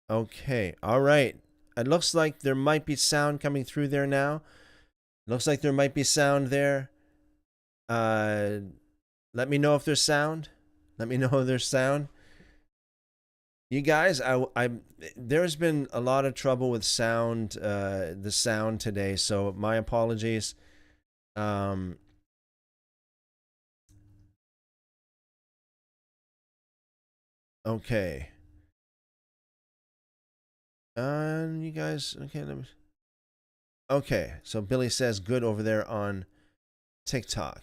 Okay. All right. It looks like there might be sound coming through there now. Looks like there might be sound there. Uh, Let me know if there's sound. Let me know if there's sound. You guys, there's been a lot of trouble with sound, the sound today. So my apologies. Um, okay. You guys, okay. Okay. So Billy says good over there on TikTok.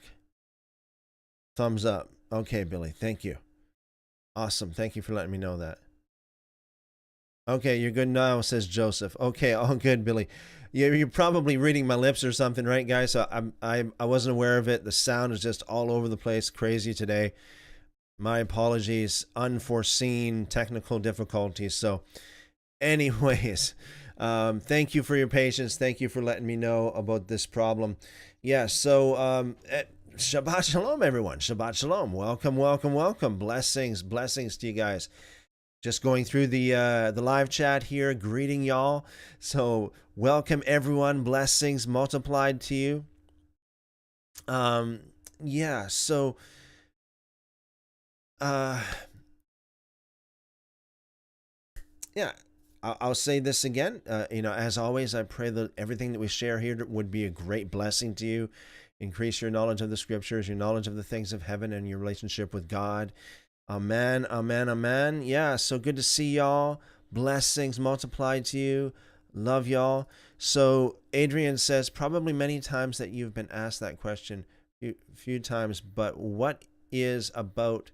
Thumbs up. Okay, Billy. Thank you. Awesome. Thank you for letting me know that. Okay, you're good now, says Joseph. Okay, all good, Billy. You're probably reading my lips or something, right, guys? So I wasn't aware of it. The sound is just all over the place, crazy today. My apologies, unforeseen technical difficulties. So, anyways, thank you for your patience. Thank you for letting me know about this problem. Yeah, so Shabbat Shalom, everyone. Shabbat Shalom. Welcome, welcome, welcome. Blessings, blessings to you guys. Just going through the live chat here, greeting y'all. So welcome everyone. Blessings multiplied to you. Um, yeah. So, uh, yeah. I'll say this again. As always, I pray that everything that we share here would be a great blessing to you. Increase your knowledge of the scriptures, your knowledge of the things of heaven, and your relationship with God. Amen, amen, amen. Yeah, so good to see y'all. Blessings multiplied to you. Love y'all. So Adrian says probably many times that you've been asked that question, few times, but what is it about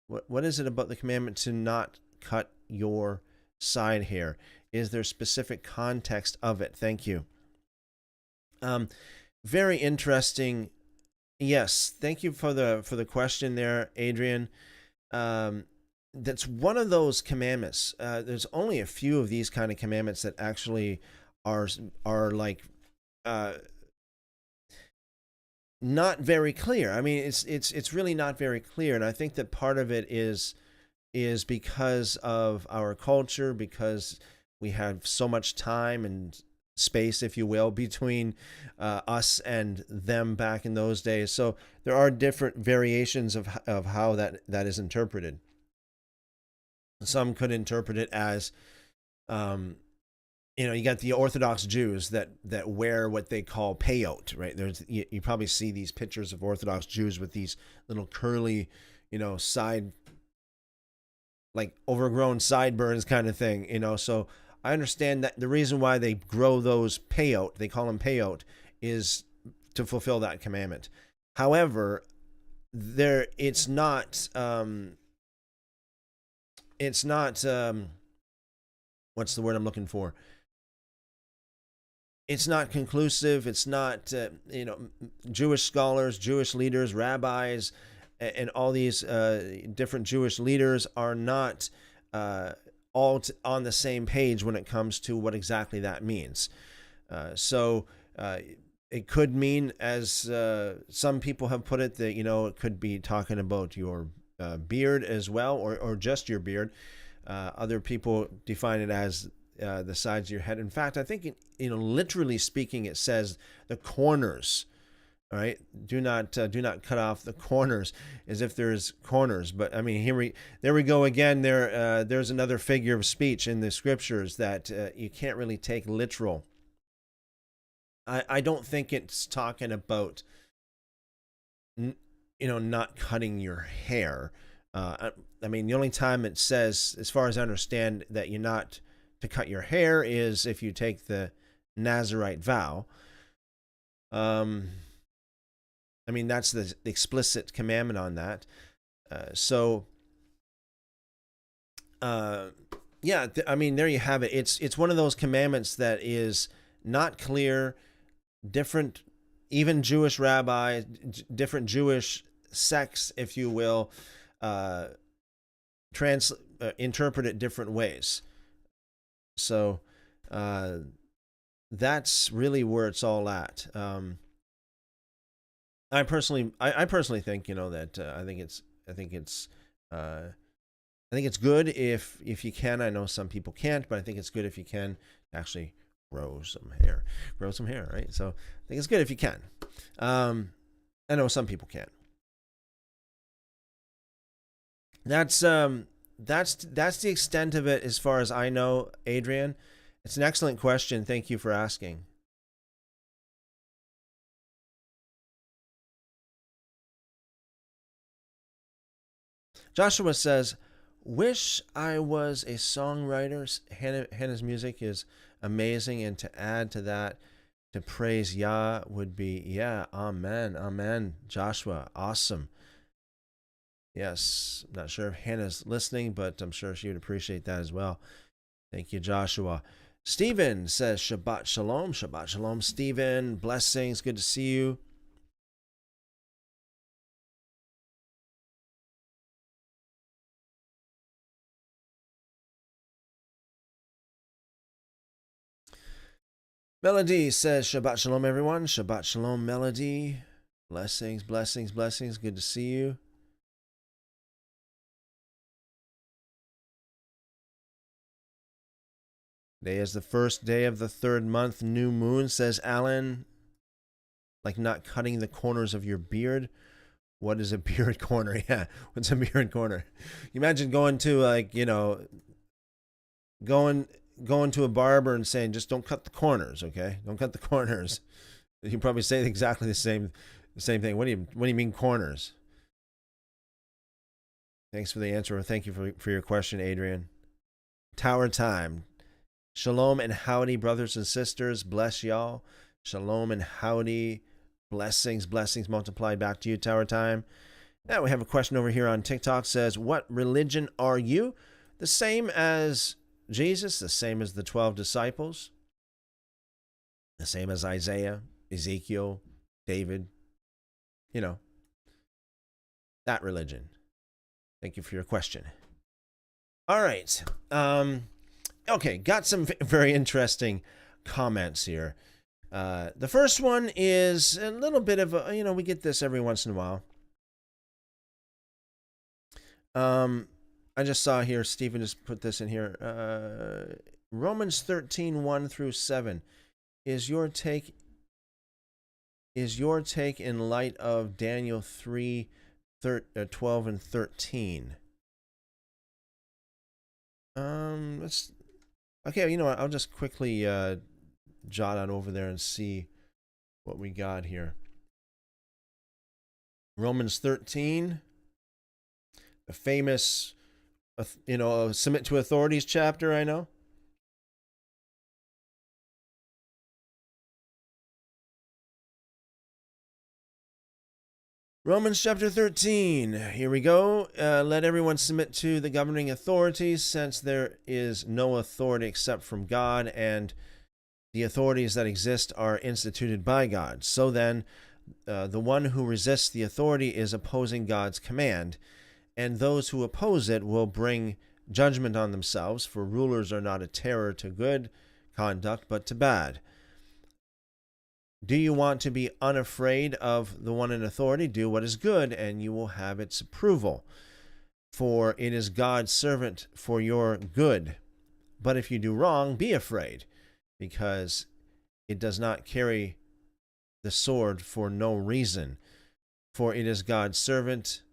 the commandment to not cut your side hair? Is there specific context of it? Thank you. Very interesting. Yes, thank you for the question there, Adrian. That's one of those commandments. There's only a few of these kind of commandments that actually are like uh, not very clear. I mean, it's really not very clear, and I think that part of it is because of our culture, because we have so much time and space, if you will, between us and them back in those days. So there are different variations of how that is interpreted. Some could interpret it as, um, you got the Orthodox Jews that wear what they call peyot, right? You probably see these pictures of Orthodox Jews with these little curly, side, like overgrown sideburns kind of thing. So I understand that the reason why they grow those peyot, they call them peyot, is to fulfill that commandment. However, it's not what's the word I'm looking for? It's not conclusive. It's not, Jewish scholars, Jewish leaders, rabbis, and all these different Jewish leaders are not on the same page when it comes to what exactly that means. So it could mean, as some people have put it, that it could be talking about your beard as well, or just your beard. Other people define it as the sides of your head. In fact, I think literally speaking, it says the corners. All right, do not cut off the corners, as if there's corners. But I mean, there we go again. There's another figure of speech in the scriptures that you can't really take literal. I don't think it's talking about not cutting your hair. I mean, the only time it says, as far as I understand, that you're not to cut your hair is if you take the Nazirite vow. I mean, that's the explicit commandment on that. Yeah, I mean, there you have it. It's one of those commandments that is not clear. Different, even Jewish rabbis, different Jewish sects, if you will, interpret it different ways. So that's really where it's all at. I personally think that I think it's I think it's good if you can. I know some people can't, but I think it's good if you can actually grow some hair. Grow some hair, right? So I think it's good if you can. I know some people can't. That's the extent of it as far as I know, Adrian. It's an excellent question. Thank you for asking. Joshua says, "Wish I was a songwriter. Hannah's music is amazing, and to add to that, to praise Yah would be, yeah, amen, amen." Joshua, awesome. Yes, I'm not sure if Hannah's listening, but I'm sure she would appreciate that as well. Thank you, Joshua. Stephen says, Shabbat Shalom. Shabbat Shalom, Stephen. Blessings. Good to see you. Melody says, Shabbat Shalom, everyone. Shabbat Shalom, Melody. Blessings, blessings, blessings. Good to see you. Today is the first day of the third month, new moon, says Alan. Like not cutting the corners of your beard. What is a beard corner? Yeah, what's a beard corner? You imagine going to going to a barber and saying, just don't cut the corners, okay? Don't cut the corners. You probably say exactly the same thing. What do you mean corners? Thanks for the answer. Thank you for your question, Adrian. Tower time. Shalom and howdy, brothers and sisters. Bless y'all. Shalom and howdy. Blessings multiplied back to you, Tower time. Now we have a question over here on TikTok. Says, what religion are you? The same as Jesus, the same as the 12 disciples, the same as Isaiah, Ezekiel, David. You know, that religion. Thank you for your question. All right. Okay, got some very interesting comments here. The first one is a little bit of a, we get this every once in a while. I just saw here, Stephen just put this in here. Romans 13, 1 through 7. Is your take in light of Daniel 3, 12 and 13? Okay, you know what? I'll just quickly jot on over there and see what we got here. Romans 13, a famous, submit to authorities chapter, I know. Romans chapter 13. Here we go. Let everyone submit to the governing authorities, since there is no authority except from God, and the authorities that exist are instituted by God. So then, the one who resists the authority is opposing God's command, and those who oppose it will bring judgment on themselves, for rulers are not a terror to good conduct, but to bad. Do you want to be unafraid of the one in authority? Do what is good, and you will have its approval. For it is God's servant for your good. But if you do wrong, be afraid, because it does not carry the sword for no reason. For it is God's servant,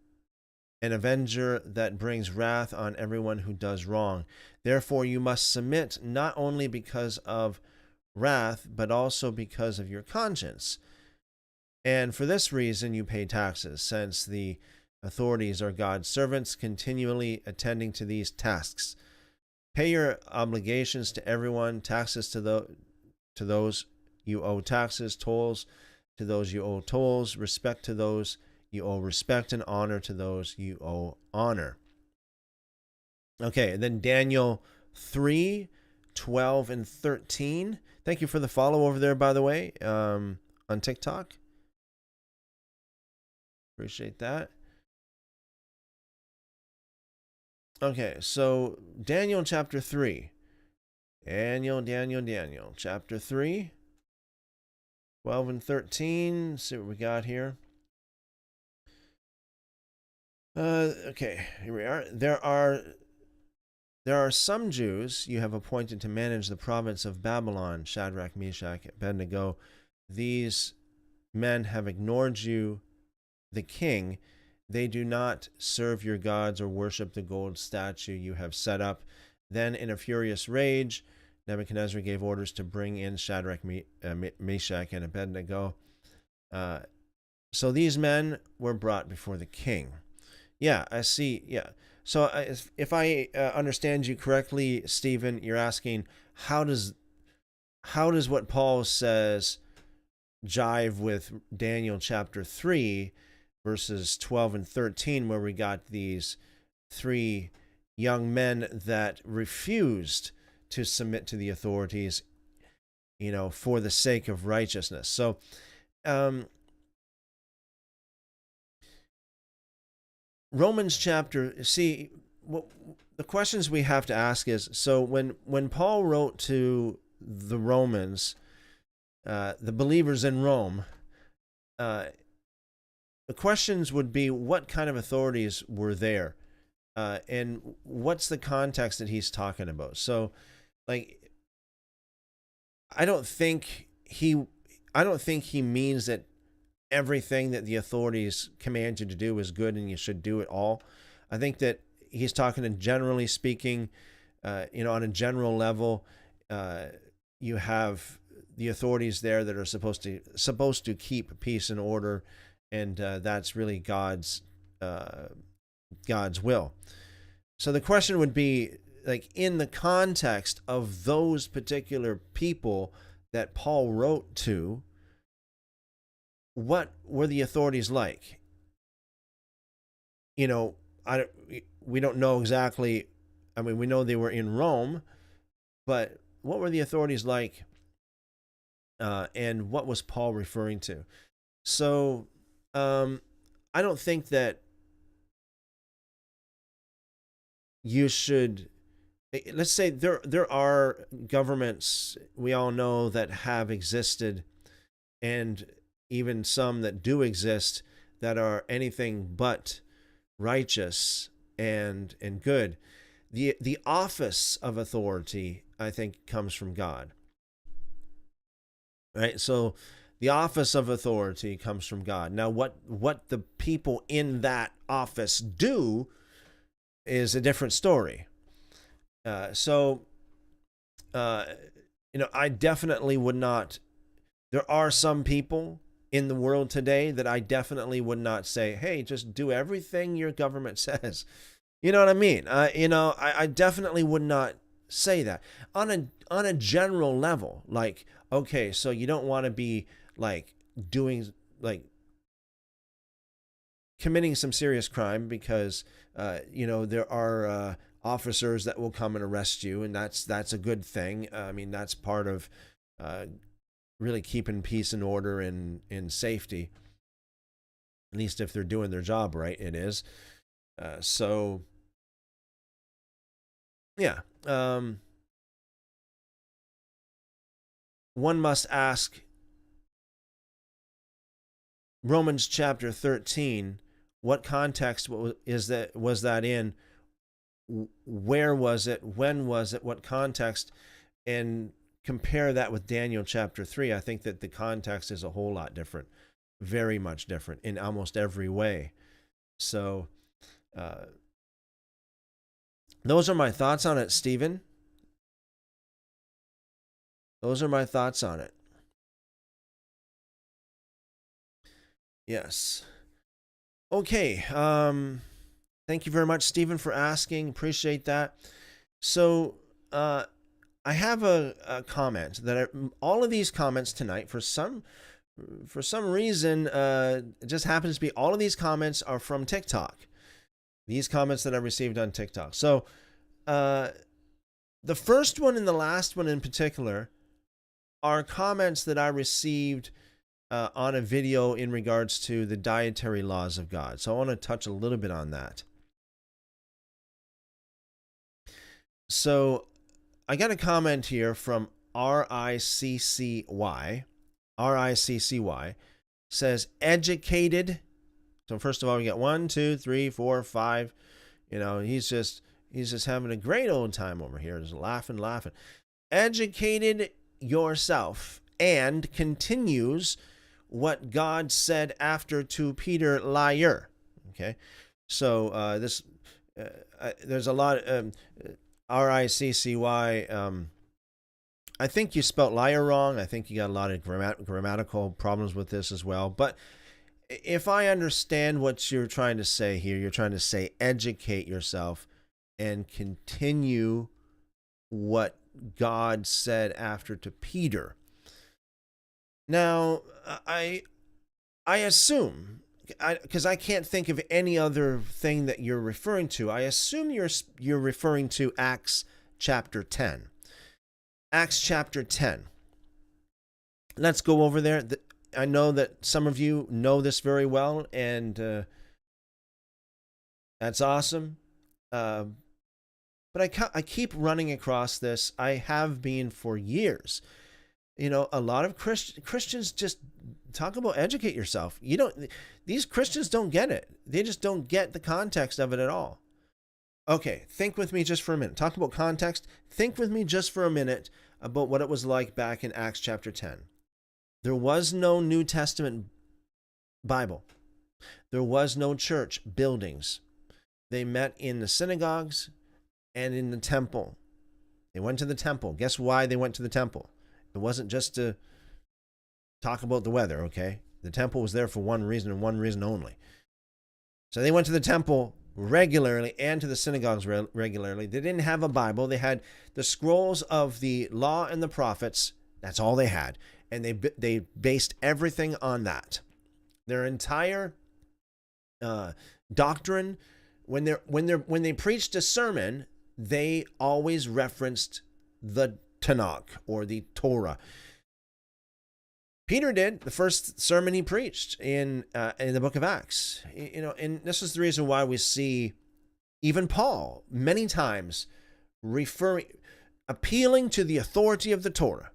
an avenger that brings wrath on everyone who does wrong. Therefore you must submit, not only because of wrath, but also because of your conscience. And for this reason you pay taxes, since the authorities are God's servants, continually attending to these tasks. Pay your obligations to everyone, taxes to those you owe taxes, tolls to those you owe tolls, respect to those you owe respect, and honor to those you owe honor. Okay, and then Daniel 3, 12 and 13. Thank you for the follow over there, by the way, on TikTok. Appreciate that. Okay, so Daniel chapter 3. Daniel chapter 3, 12 and 13. Let's see what we got here. Okay, here we are. There are There are some Jews you have appointed to manage the province of Babylon, Shadrach, Meshach, Abednego. These men have ignored you, the king. They do not serve your gods or worship the gold statue you have set up. Then, in a furious rage, Nebuchadnezzar gave orders to bring in Shadrach, Meshach, and Abednego. So these men were brought before the king. Yeah, I see. Yeah. So if I understand you correctly, Stephen, you're asking how does what Paul says jive with Daniel chapter 3, verses 12 and 13, where we got these 3 young men that refused to submit to the authorities, for the sake of righteousness. So, Romans chapter, see, the questions we have to ask is, so when Paul wrote to the Romans, the believers in Rome, the questions would be, what kind of authorities were there? And what's the context that he's talking about? So, like, I don't think he means that everything that the authorities command you to do is good and you should do it all. I think that he's talking in generally speaking, on a general level, you have the authorities there that are supposed to keep peace and order, and that's really God's will. So the question would be, like, in the context of those particular people that Paul wrote to, what were the authorities like? We don't know exactly. I mean, we know they were in Rome, but what were the authorities like? And what was Paul referring to? So, I don't think that you should. Let's say there are governments we all know that have existed, and even some that do exist that are anything but righteous and good. The office of authority, I think, comes from God. Right? So the office of authority comes from God. Now, what the people in that office do is a different story. I definitely would not. There are some people in the world today that I definitely would not say, hey, just do everything your government says. You know what I mean? I definitely would not say that on a general level. Like, okay, so you don't want to be like doing, like, committing some serious crime because there are officers that will come and arrest you, and that's a good thing. I mean, that's part of really keeping peace and order and safety. At least if they're doing their job right, it is. One must ask, Romans chapter 13, what context was that in? Where was it? When was it? What context? And compare that with Daniel chapter 3. I think that the context is a whole lot different, very much different in almost every way. So those are my thoughts on it, Stephen. Those are my thoughts on it. Yes. Okay. Thank you very much, Stephen, for asking. Appreciate that. So I have a comment that all of these comments tonight, for some reason, it just happens to be all of these comments are from TikTok. These comments that I received on TikTok. So the first one and the last one in particular are comments that I received on a video in regards to the dietary laws of God. So I want to touch a little bit on that. So I got a comment here from RICCY. RICCY says educated. So first of all, we got 1, 2, 3, 4, 5. He's He's just having a great old time over here, just laughing. Educated yourself, and continues what God said after to Peter, liar. Okay, so there's a lot RICCY. I think you spelt liar wrong. I think you got a lot of grammatical problems with this as well. But if I understand what you're trying to say here, you're trying to say educate yourself and continue what God said after to Peter. Now, I assume, because I can't think of any other thing that you're referring to, I assume you're referring to Acts chapter 10. Acts chapter 10. Let's go over there. I know that some of you know this very well, and that's awesome. But I keep running across this. I have been for years. You know, a lot of Christians just talk about educate yourself. These Christians don't get it. They just don't get the context of it at all. Okay, think with me just for a minute. Talk about context. Think with me just for a minute about what it was like back in Acts chapter 10. There was no New Testament Bible. There was no church buildings. They met in the synagogues and in the temple. They went to the temple. Guess why they went to the temple? It wasn't just to talk about the weather, okay? The temple was there for one reason and one reason only. So they went to the temple regularly and to the synagogues regularly. They didn't have a Bible. They had the scrolls of the law and the prophets. That's all they had. And they based everything on that. Their entire doctrine, when they preached a sermon, they always referenced the Tanakh or the Torah. Peter did the first sermon he preached in the book of Acts. You know, and this is the reason why we see even Paul many times appealing to the authority of the Torah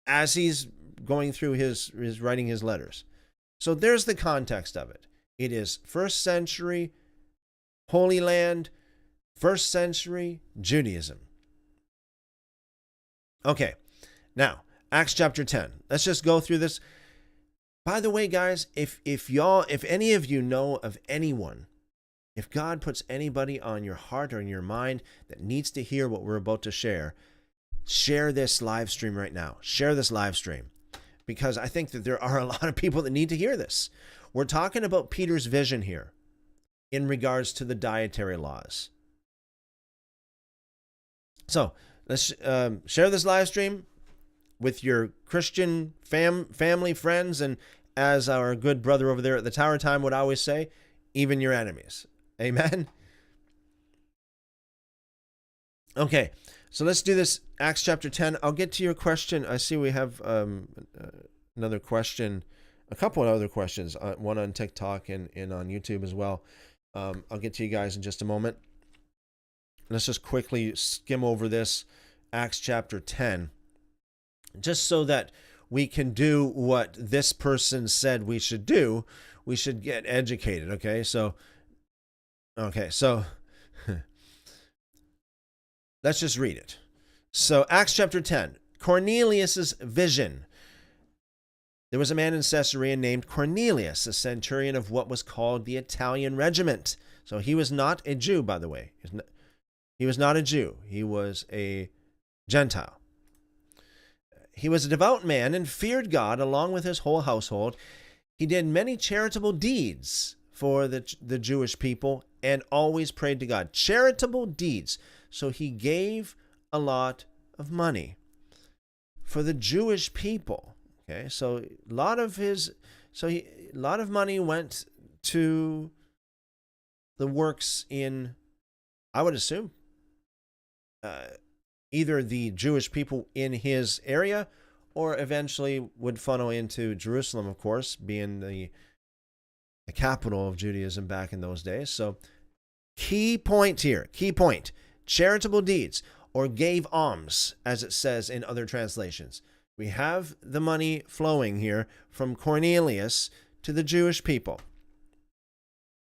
as he's going through his writing his letters. So there's the context of it. It is first century Holy Land, first century Judaism. Okay, now Acts chapter 10. Let's just go through this. By the way, guys, if any of you know of anyone, if God puts anybody on your heart or in your mind that needs to hear what we're about to share this live stream right now. Share this live stream, because I think that there are a lot of people that need to hear this. We're talking about Peter's vision here in regards to the dietary laws. So let's share this live stream with your Christian family, friends, and as our good brother over there at the Tower Time would always say, even your enemies. Amen? Okay, so let's do this. Acts chapter 10. I'll get to your question. I see we have another question, a couple of other questions, one on TikTok and on YouTube as well. I'll get to you guys in just a moment. Let's just quickly skim over this Acts chapter 10, just so that we can do what this person said we should do. We should get educated, okay? So let's just read it. So Acts chapter 10, Cornelius's vision. There was a man in Caesarea named Cornelius, a centurion of what was called the Italian regiment. So he was not a Jew, by the way. He was not a Jew. He was a Gentile. He was a devout man and feared God along with his whole household. He did many charitable deeds for the Jewish people and always prayed to God. Charitable deeds. So he gave a lot of money for the Jewish people. Okay, so a lot of money went to the works in, I would assume, either the Jewish people in his area, or eventually would funnel into Jerusalem, of course, being the capital of Judaism back in those days. So key point here, charitable deeds, or gave alms, as it says in other translations. We have the money flowing here from Cornelius to the Jewish people.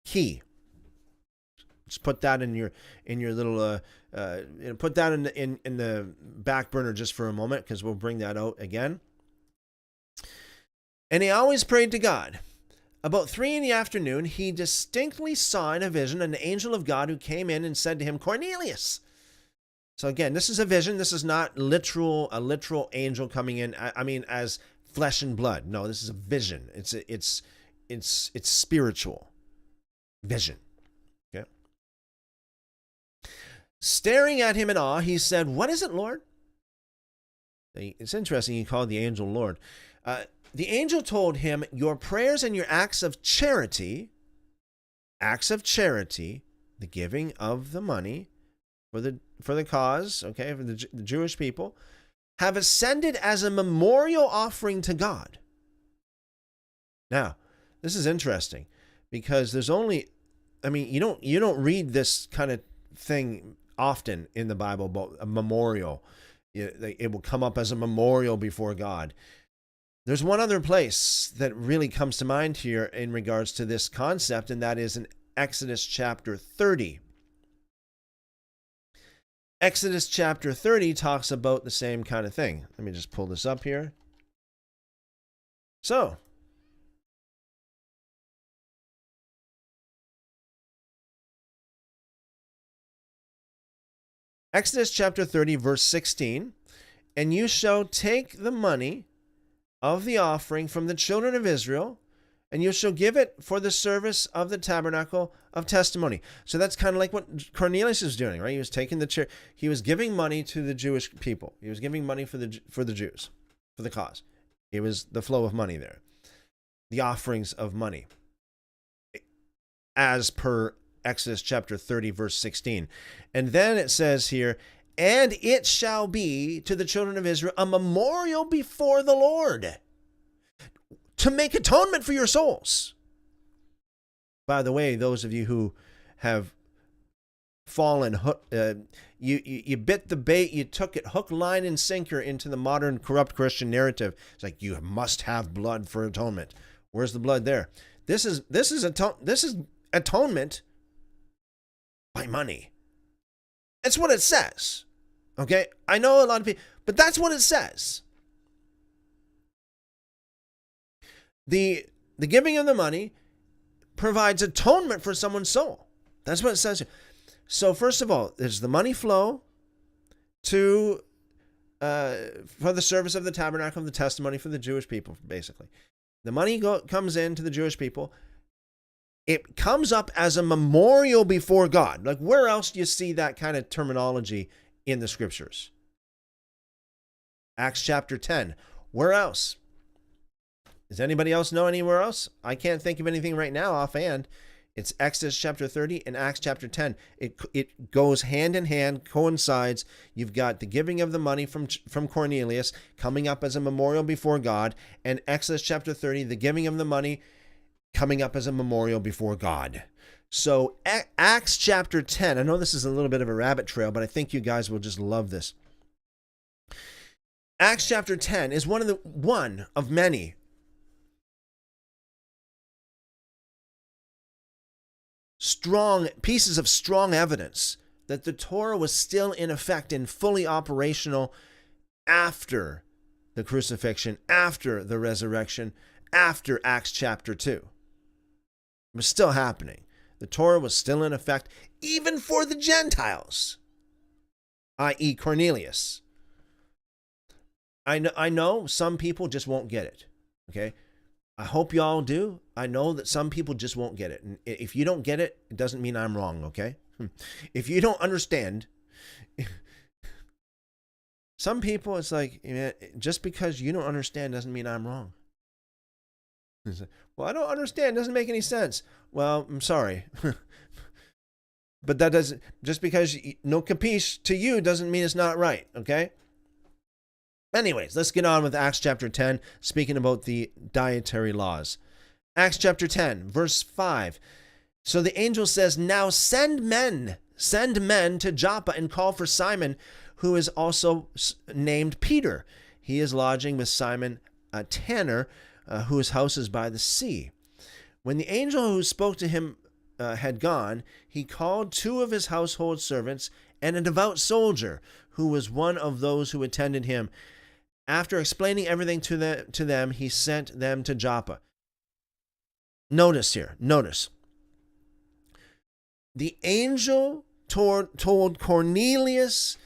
Key. Just put that in your little put that in the back burner just for a moment, because we'll bring that out again. And he always prayed to God. About 3 p.m, he distinctly saw in a vision an angel of God who came in and said to him, Cornelius. So again, this is a vision. This is not a literal angel coming in. I mean, as flesh and blood. No, this is a vision. It's spiritual vision. Okay. Staring at him in awe, he said, "What is it, Lord?" It's interesting. He called the angel Lord. The angel told him, "Your prayers and your acts of charity, the giving of the money for the cause, okay, for the Jewish people, have ascended as a memorial offering to God." Now, this is interesting, because there's only, I mean, you don't read this kind of thing often in the Bible about a memorial. It will come up as a memorial before God. There's one other place that really comes to mind here in regards to this concept, and that is in Exodus chapter 30. Exodus chapter 30 talks about the same kind of thing. Let me just pull this up here. So, Exodus chapter 30, verse 16, "And you shall take the money of the offering from the children of Israel, and you shall give it for the service of the tabernacle of testimony." So that's kind of like what Cornelius is doing, right? He was taking he was giving money to the Jewish people. He was giving money for the Jews, for the cause. It was the flow of money there, the offerings of money, as per Exodus chapter 30, verse 16. And then it says here, "And it shall be to the children of Israel a memorial before the Lord, to make atonement for your souls." By the way, those of you who have fallen, you bit the bait, you took it hook, line, and sinker into the modern corrupt Christian narrative. It's like, you must have blood for atonement. Where's the blood there? This is atonement by money. That's what it says. Okay? I know a lot of people, but that's what it says. The giving of the money provides atonement for someone's soul. That's what it says. So first of all, there's the money flow to for the service of the tabernacle of the testimony for the Jewish people, basically. The money comes in to the Jewish people. It comes up as a memorial before God. Like, where else do you see that kind of terminology in the scriptures? Acts chapter 10. Where else? Does anybody else know anywhere else? I can't think of anything right now offhand. It's Exodus chapter 30 and Acts chapter 10. It goes hand in hand, coincides. You've got the giving of the money from Cornelius coming up as a memorial before God, and Exodus chapter 30, the giving of the money coming up as a memorial before God. So Acts chapter 10, I know this is a little bit of a rabbit trail, but I think you guys will just love this. Acts chapter 10 is one of many strong pieces of strong evidence that the Torah was still in effect and fully operational after the crucifixion, after the resurrection, after Acts chapter 2. It was still happening. The Torah was still in effect, even for the Gentiles, i.e. Cornelius. I know some people just won't get it, okay? I hope y'all do. I know that some people just won't get it. And if you don't get it, it doesn't mean I'm wrong, okay? If you don't understand, some people, it's like, just because you don't understand doesn't mean I'm wrong. Well, I don't understand. It doesn't make any sense. Well, I'm sorry. But that doesn't, just because no capiche to you doesn't mean it's not right, okay? Anyways, let's get on with Acts chapter 10, speaking about the dietary laws. Acts chapter 10, verse 5. So the angel says, "Now send men to Joppa and call for Simon, who is also named Peter. He is lodging with Simon, a tanner, whose house is by the sea." When the angel who spoke to him had gone, he called 2 of his household servants and a devout soldier who was one of those who attended him. After explaining everything to them, he sent them to Joppa. Notice here, the angel told Cornelius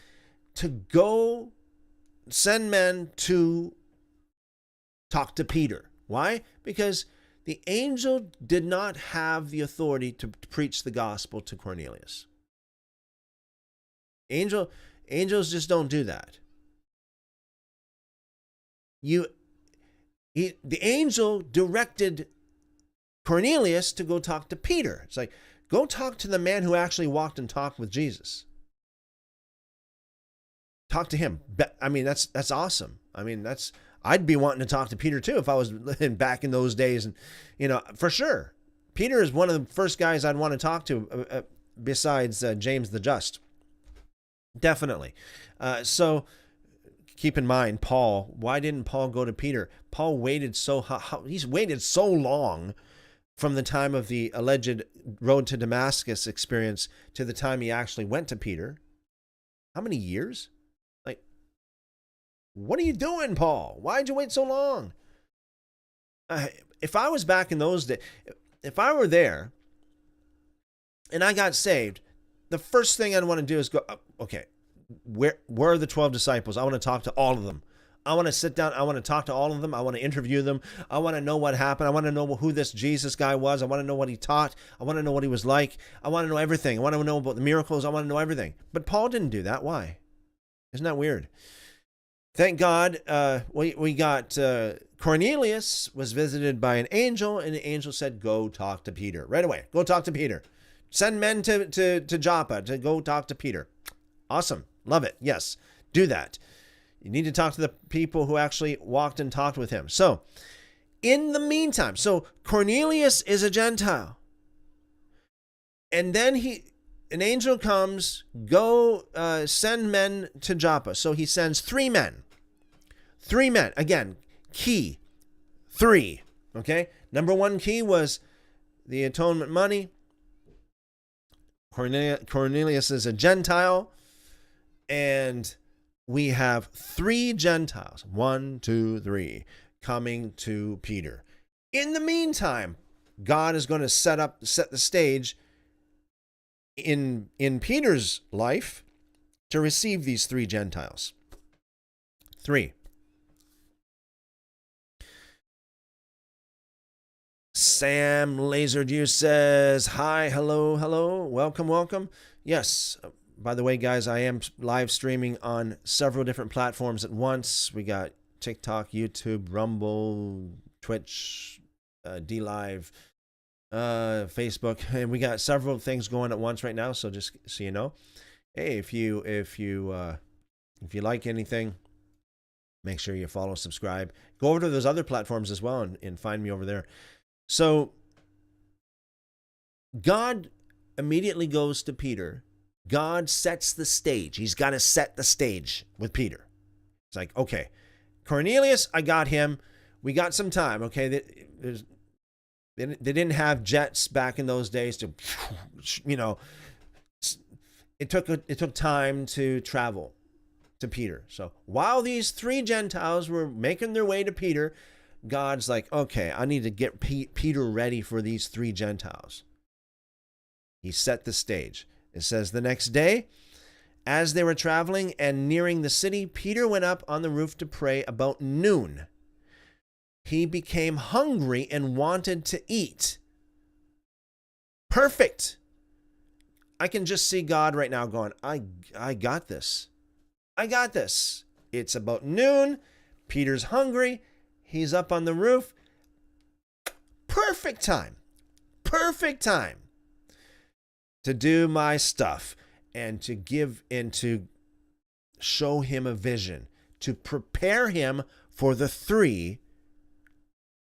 to go send men to talk to Peter. Why? Because the angel did not have the authority to preach the gospel to Cornelius. Angels just don't do that. The angel directed Cornelius to go talk to Peter. It's like, go talk to the man who actually walked and talked with Jesus. Talk to him. I mean, that's awesome. I mean, I'd be wanting to talk to Peter too if I was back in those days, and for sure, Peter is one of the first guys I'd want to talk to besides James the Just. Definitely. So keep in mind, Paul. Why didn't Paul go to Peter? Paul waited he's waited so long from the time of the alleged road to Damascus experience to the time he actually went to Peter. How many years? Like, what are you doing, Paul? Why'd you wait so long? If I was back in those days, if I were there and I got saved, the first thing I'd want to do is go, okay, where are the 12 disciples? I want to talk to all of them. I want to sit down. I want to talk to all of them. I want to interview them. I want to know what happened. I want to know who this Jesus guy was. I want to know what he taught. I want to know what he was like. I want to know everything. I want to know about the miracles. I want to know everything. But Paul didn't do that. Why? Isn't that weird? Thank God we got Cornelius was visited by an angel, and the angel said, go talk to Peter. Right away. Go talk to Peter. Send men to Joppa to go talk to Peter. Awesome. Love it. Yes. Do that. You need to talk to the people who actually walked and talked with him. So, in the meantime, Cornelius is a Gentile. And then an angel comes, go send men to Joppa. So he sends 3 men. 3 men. Again, key. 3. Okay? Number 1 key was the atonement money. Cornelius is a Gentile. And we have 3 Gentiles, 1, 2, 3, coming to Peter. In the meantime, God is going to set the stage in Peter's life to receive these 3 Gentiles. 3. Sam Laserdue says, hi, hello, welcome. Yes. By the way, guys, I am live streaming on several different platforms at once. We got TikTok, YouTube, Rumble, Twitch, DLive, Facebook, and we got several things going at once right now. So just so you know, hey, if you like anything, make sure you follow, subscribe. Go over to those other platforms as well and find me over there. So God immediately goes to Peter. God sets the stage. He's got to set the stage with Peter. It's like, okay, Cornelius, I got him. We got some time, okay? They didn't have jets back in those days to, it took time to travel to Peter. So while these 3 Gentiles were making their way to Peter, God's like, okay, I need to get Peter ready for these 3 Gentiles. He set the stage. It says, the next day, as they were traveling and nearing the city, Peter went up on the roof to pray about noon. He became hungry and wanted to eat. Perfect. I can just see God right now going, I got this. I got this. It's about noon. Peter's hungry. He's up on the roof. Perfect time. Perfect time to do my stuff and to give and to show him a vision, to prepare him for the 3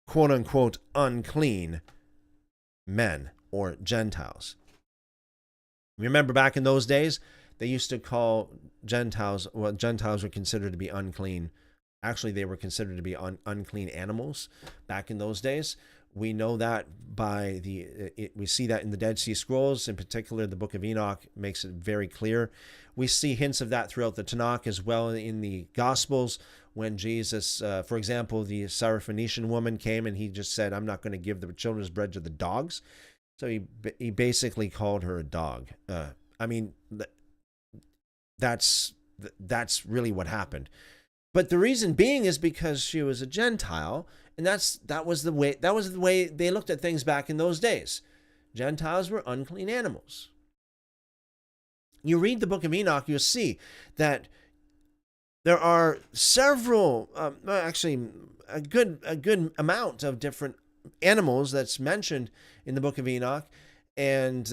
quote unquote unclean men or Gentiles. Remember back in those days, they used to call Gentiles were considered to be unclean. Actually, they were considered to be unclean animals back in those days. We know that by we see that in the Dead Sea Scrolls, in particular, the Book of Enoch makes it very clear. We see hints of that throughout the Tanakh as well in the Gospels, when Jesus, for example, the Syrophoenician woman came and he just said, "I'm not going to give the children's bread to the dogs." So he basically called her a dog. I mean, that's really what happened. But the reason being is because she was a Gentile, and that was the way they looked at things back in those days. Gentiles were unclean animals. You read the Book of Enoch, you'll see that there are several, actually a good amount of different animals that's mentioned in the Book of Enoch, and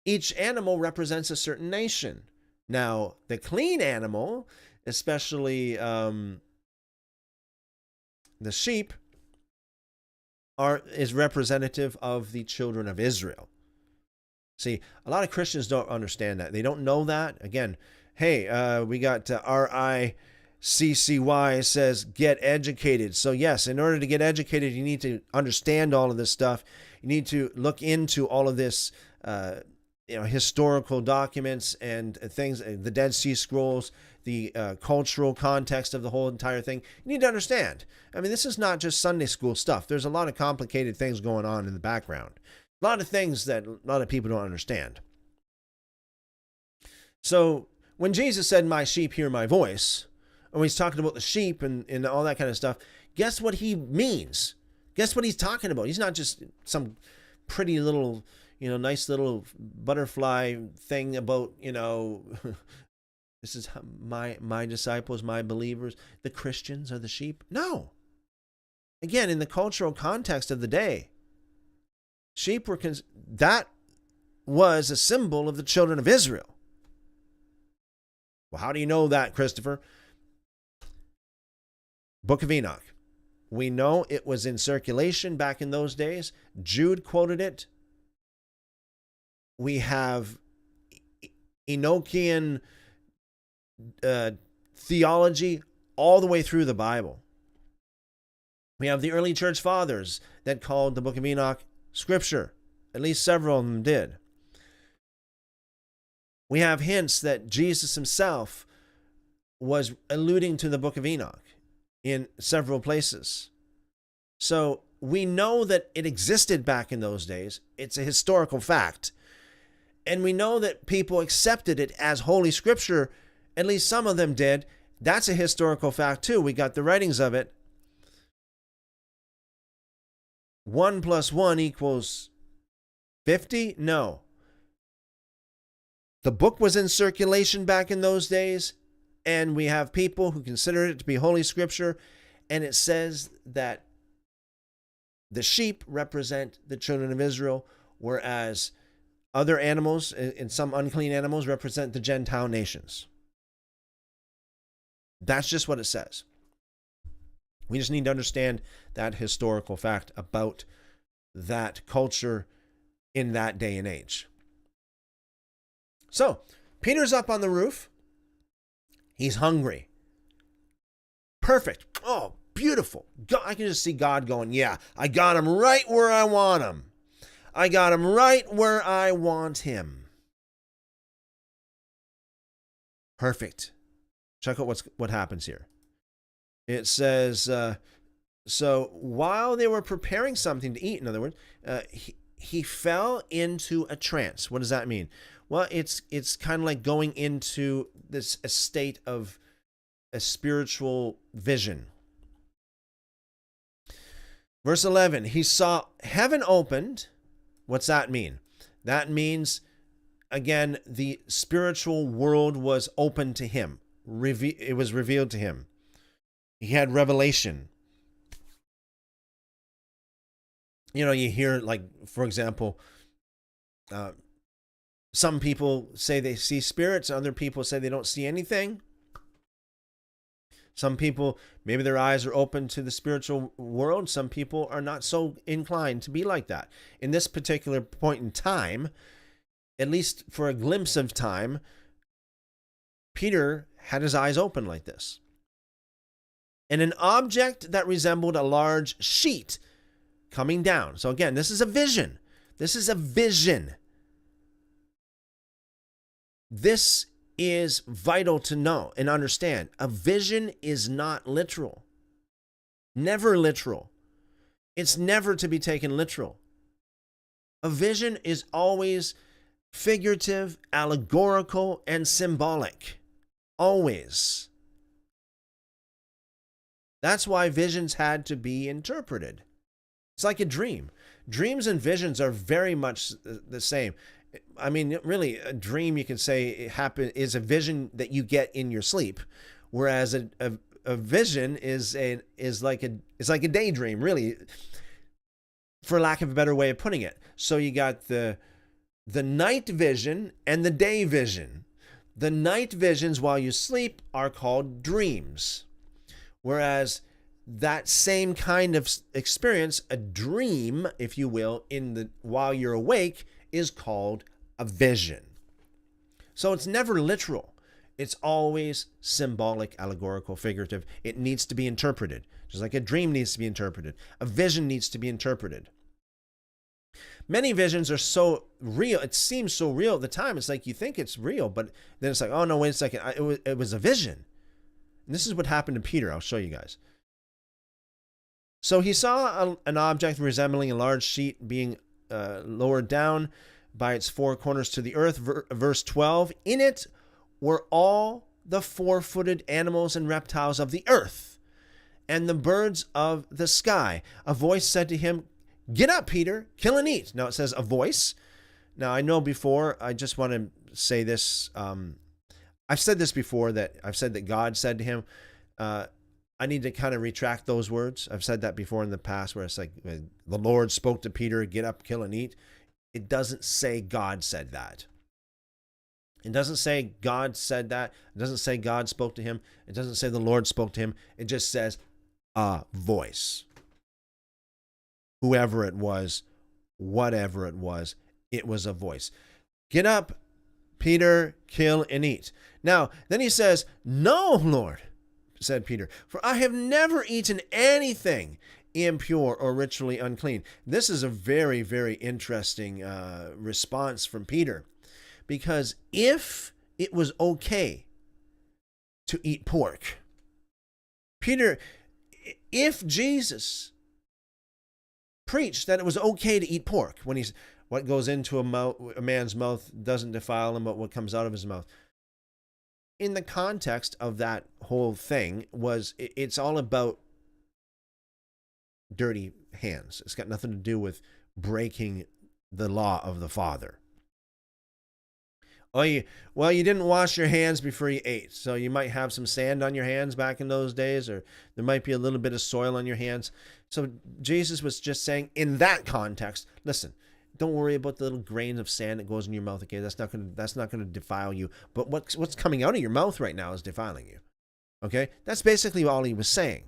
each animal represents a certain nation. Now, the clean animal, especially the sheep, is representative of the children of Israel. See, a lot of Christians don't understand that. They don't know that. Again, hey, we got RICCY says, get educated. So yes, in order to get educated, you need to understand all of this stuff. You need to look into all of this, historical documents and things, the Dead Sea Scrolls, the cultural context of the whole entire thing. You need to understand. I mean, this is not just Sunday school stuff. There's a lot of complicated things going on in the background. A lot of things that a lot of people don't understand. So when Jesus said, "My sheep hear my voice," and he's talking about the sheep and all that kind of stuff, guess what he means? Guess what he's talking about? He's not just some pretty little, nice little butterfly thing about, this is my disciples, my believers, the Christians are the sheep. No. Again, in the cultural context of the day, sheep that was a symbol of the children of Israel. Well, how do you know that, Christopher? Book of Enoch. We know it was in circulation back in those days. Jude quoted it. We have Enochian theology all the way through the Bible. We have the early church fathers that called the Book of Enoch Scripture. At least several of them did. We have hints that Jesus himself was alluding to the Book of Enoch in several places. So we know that it existed back in those days. It's a historical fact. And we know that people accepted it as Holy Scripture. At least some of them did. That's a historical fact too. We got the writings of it. 1 + 1 = 50? No. The book was in circulation back in those days, and we have people who consider it to be Holy Scripture, and it says that the sheep represent the children of Israel, whereas other animals and some unclean animals represent the Gentile nations. That's just what it says. We just need to understand that historical fact about that culture in that day and age. So, Peter's up on the roof. He's hungry. Perfect. Oh, beautiful. God, I can just see God going, yeah, I got him right where I want him. I got him right where I want him. Perfect. Check out what happens here. It says, so while they were preparing something to eat, in other words, he fell into a trance. What does that mean? Well, it's kind of like going into a state of a spiritual vision. Verse 11, he saw heaven opened. What's that mean? That means, again, the spiritual world was open to him. It was revealed to him. He had revelation. You hear, like, for example, some people say they see spirits. Other people say they don't see anything. Some people, maybe their eyes are open to the spiritual world. Some people are not so inclined to be like that. In this particular point in time, at least for a glimpse of time, Peter had his eyes open like this. And an object that resembled a large sheet coming down. So again, this is a vision. This is a vision. This is vital to know and understand. A vision is not literal. Never literal. It's never to be taken literal. A vision is always figurative, allegorical, and symbolic. Always. That's why visions had to be interpreted. It's like a dream. Dreams and visions are very much the same. I mean, really, a dream, you can say, is a vision that you get in your sleep, whereas a vision is like a daydream, really, for lack of a better way of putting it. So you got the night vision and the day vision. The night visions while you sleep are called dreams, whereas that same kind of experience, a dream, if you will, while you're awake, is called a vision. So it's never literal. It's always symbolic, allegorical, figurative. It needs to be interpreted, just like a dream needs to be interpreted. A vision needs to be interpreted. Many visions are so real. It seems so real at the time. It's like you think it's real, but then it's like, oh no, wait a second. It was a vision. And this is what happened to Peter. I'll show you guys. So he saw an object resembling a large sheet being lowered down by its four corners to the earth. Verse 12, in it were all the four-footed animals and reptiles of the earth and the birds of the sky. A voice said to him, get up, Peter, kill and eat. Now it says a voice. Now I know before, I just want to say this. I've said this before, that I've said that God said to him, I need to kind of retract those words. I've said that before in the past, where it's like the Lord spoke to Peter, get up, kill and eat. It doesn't say God said that. It doesn't say God said that. It doesn't say God spoke to him. It doesn't say the Lord spoke to him. It just says a voice. Whoever it was, whatever it was a voice. Get up, Peter, kill and eat. Now, then he says, no, Lord, said Peter, for I have never eaten anything impure or ritually unclean. This is a very, very interesting response from Peter, because if it was okay to eat pork, Peter, if Jesus preached that it was okay to eat pork, when he's, what goes into a man's mouth doesn't defile him, but what comes out of his mouth. In the context of that whole thing it's all about dirty hands. It's got nothing to do with breaking the law of the Father. You didn't wash your hands before you ate, so you might have some sand on your hands back in those days, or there might be a little bit of soil on your hands. So Jesus was just saying, in that context, listen, don't worry about the little grain of sand that goes in your mouth. Okay, that's not going to defile you. But what's coming out of your mouth right now is defiling you. Okay, that's basically all he was saying.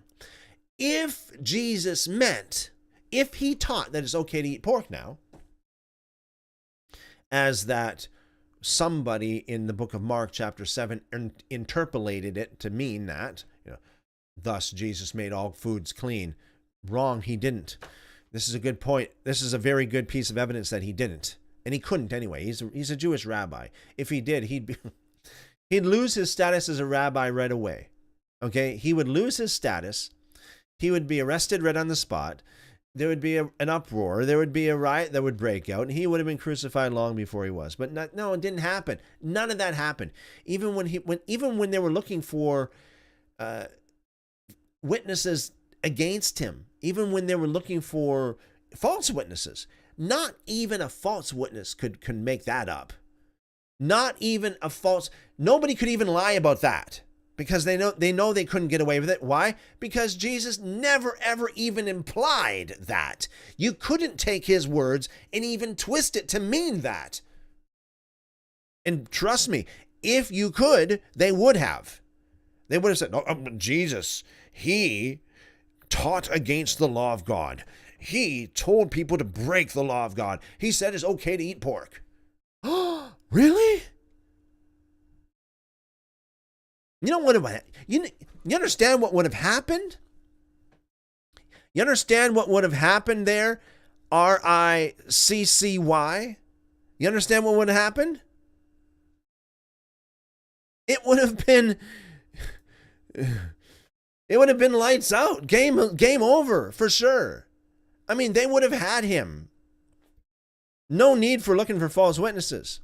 If Jesus meant, if he taught that it's okay to eat pork now, as that somebody in the book of Mark chapter 7 interpolated it to mean that, thus Jesus made all foods clean. Wrong, he didn't. This is a good point. This is a very good piece of evidence that he didn't. And he couldn't anyway. He's a Jewish rabbi. If he did, he'd lose his status as a rabbi right away. Okay? He would lose his status. He would be arrested right on the spot. There would be an uproar. There would be a riot that would break out, and he would have been crucified long before he was. But no, it didn't happen. None of that happened. Even when they were looking for witnesses against him, even when they were looking for false witnesses, not even a false witness could make that up. Not even a false. Nobody could even lie about that, because they know they couldn't get away with it. Why? Because Jesus never ever even implied that. You couldn't take his words and even twist it to mean that. And trust me, if you could, they would have. They would have said, "No, Jesus, he taught against the law of God. He told people to break the law of God. He said it's okay to eat pork." Oh, really? You know what? You understand what would have happened? You understand what would have happened there? RICCY. You understand what would have happened? It would have been lights out. Game over for sure. I mean, they would have had him. No need for looking for false witnesses.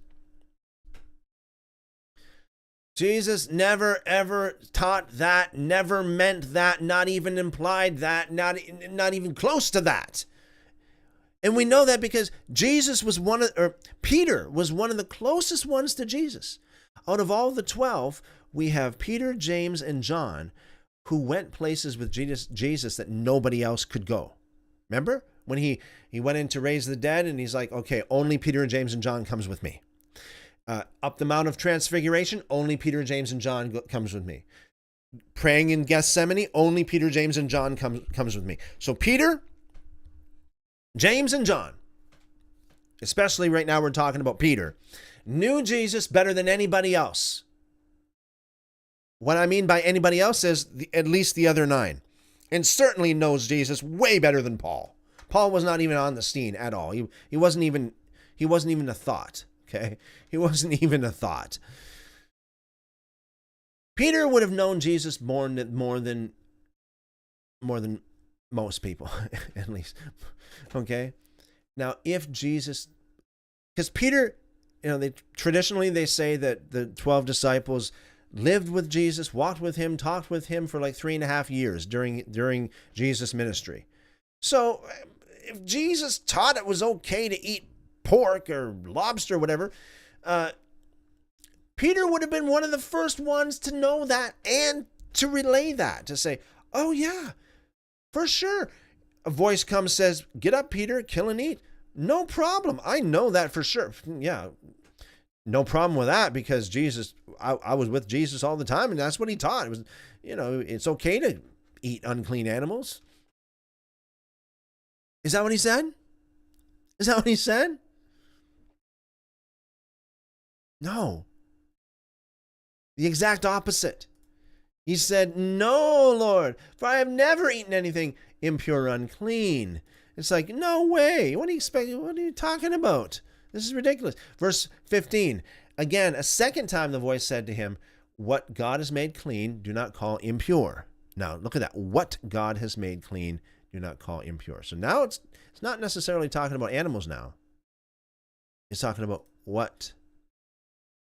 Jesus never ever taught that, never meant that, not even implied that, not even close to that. And we know that because Peter was one of the closest ones to Jesus. Out of all the 12, we have Peter, James, and John who went places with Jesus that nobody else could go. Remember when he went in to raise the dead and he's like, okay, only Peter, James, and John comes with me. Up the Mount of Transfiguration, only Peter, James, and John comes with me. Praying in Gethsemane, only Peter, James, and John comes with me. So Peter, James, and John, especially right now we're talking about Peter, knew Jesus better than anybody else. What I mean by anybody else is at least the other 9. And certainly knows Jesus way better than Paul. Paul was not even on the scene at all. He wasn't even a thought. Okay? He wasn't even a thought. Peter would have known Jesus more than most people, at least. Okay? Now, if Jesus, because Peter, traditionally they say that the 12 disciples lived with Jesus, walked with him, talked with him for like 3.5 years during Jesus' ministry. So if Jesus taught it was okay to eat pork or lobster or whatever, Peter would have been one of the first ones to know that and to relay that, to say, oh yeah, for sure. A voice comes, says, get up, Peter, kill and eat. No problem. I know that for sure. Yeah, no problem with that because Jesus, I was with Jesus all the time and that's what he taught. It was, it's okay to eat unclean animals. Is that what he said? Is that what he said? No. The exact opposite. He said, no, Lord, for I have never eaten anything impure or unclean. It's like, no way. What do you expect? What are you talking about? This is ridiculous. Verse 15. Again, a second time the voice said to him, what God has made clean, do not call impure. Now, look at that. What God has made clean, do not call impure. So now it's not necessarily talking about animals now. It's talking about what?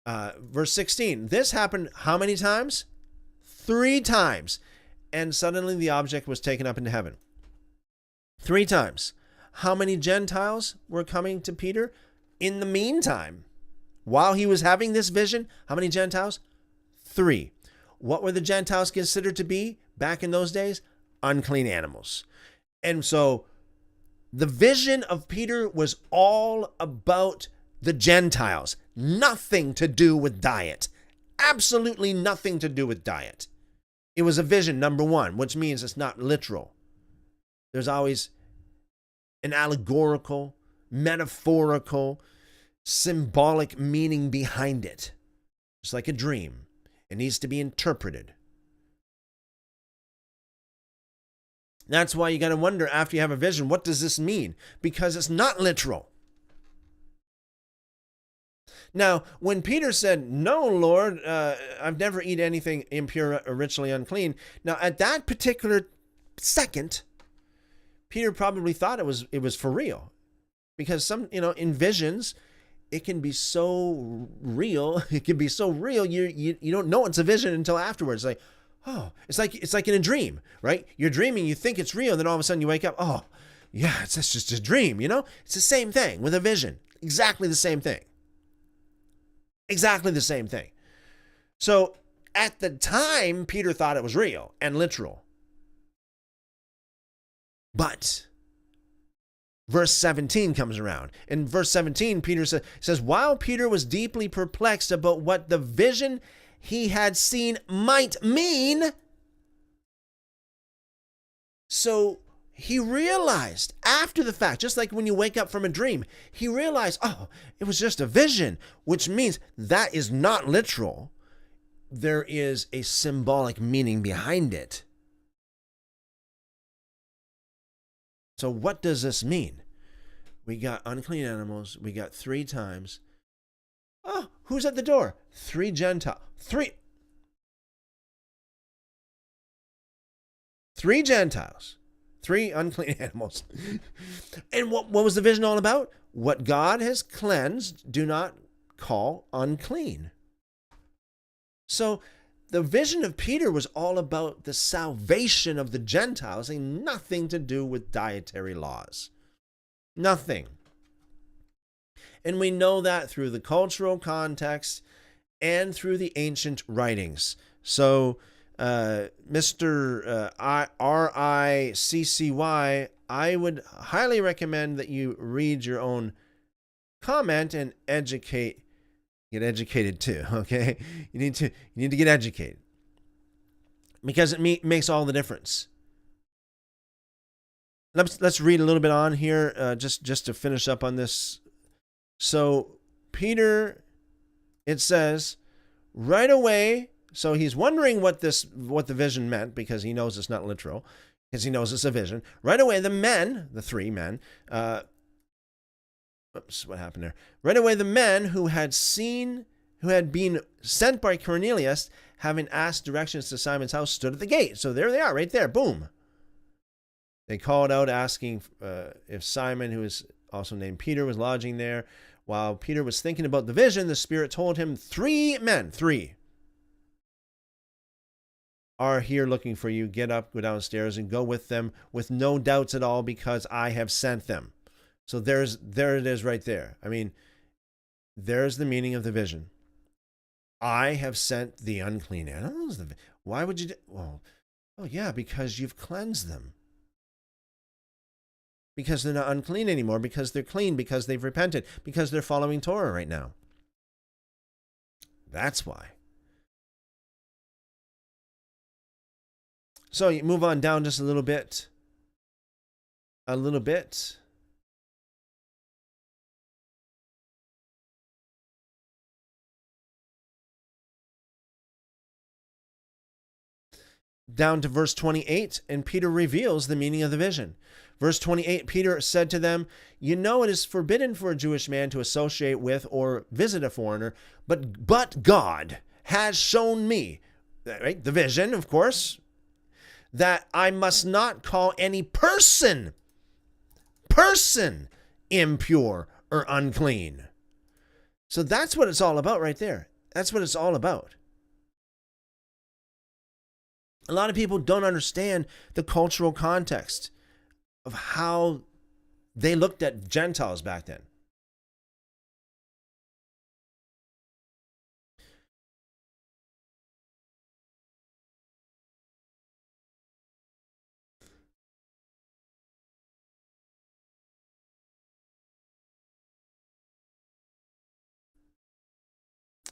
Verse 16. This happened how many times? 3 times. And suddenly the object was taken up into heaven. 3 times. How many Gentiles were coming to Peter? In the meantime, while he was having this vision, how many Gentiles? 3. What were the Gentiles considered to be back in those days? Unclean animals. And so the vision of Peter was all about the Gentiles. Nothing to do with diet. Absolutely nothing to do with diet. It was a vision, number 1, which means it's not literal. There's always an allegorical, metaphorical, symbolic meaning behind it. It's like a dream. It needs to be interpreted. That's why you got to wonder after you have a vision, what does this mean? Because it's not literal. Now, when Peter said, no, Lord, I've never eaten anything impure or ritually unclean. Now, at that particular second, Peter probably thought it was for real. Because in visions, it can be so real. It can be so real. You don't know it's a vision until afterwards. Like, oh, it's like in a dream, right? You're dreaming, you think it's real, and then all of a sudden you wake up, oh, yeah, it's just a dream, It's the same thing with a vision. Exactly the same thing. Exactly the same thing. So at the time, Peter thought it was real and literal. But verse 17 comes around. In verse 17, Peter says, while Peter was deeply perplexed about what the vision he had seen might mean, so he realized after the fact, just like when you wake up from a dream, he realized, oh, it was just a vision, which means that is not literal. There is a symbolic meaning behind it. So what does this mean? We got unclean animals. We got 3 times. Oh, who's at the door? 3 Gentiles. 3 Gentiles. 3 unclean animals. And what was the vision all about? What God has cleansed, do not call unclean. So the vision of Peter was all about the salvation of the Gentiles, and nothing to do with dietary laws. Nothing. And we know that through the cultural context and through the ancient writings. So Mr. RICCY, I would highly recommend that you read your own comment and get educated too, okay? You need to get educated, because it makes all the difference. Let's read a little bit on here, just to finish up on this. So Peter, it says, right away. So he's wondering what the vision meant, because he knows it's not literal, because he knows it's a vision. Right away, the 3 men, oops, what happened there? Right away, the men who had been sent by Cornelius, having asked directions to Simon's house, stood at the gate. So there they are, right there, boom. They called out, asking if Simon, who is also named Peter, was lodging there. While Peter was thinking about the vision, the Spirit told him, 3 men, 3, are here looking for you. Get up, go downstairs, and go with them with no doubts at all, because I have sent them. So there it is right there. I mean, there's the meaning of the vision. I have sent the unclean animals. Why would you do? Well, oh yeah, because you've cleansed them. Because they're not unclean anymore, because they're clean, because they've repented, because they're following Torah right now. That's why. So you move on down just a little bit. Down to verse 28, and Peter reveals the meaning of the vision. Verse 28, Peter said to them, you know it is forbidden for a Jewish man to associate with or visit a foreigner, but God has shown me, right, the vision, of course, that I must not call any person impure or unclean. So that's what it's all about right there. That's what it's all about. A lot of people don't understand the cultural context of how they looked at Gentiles back then.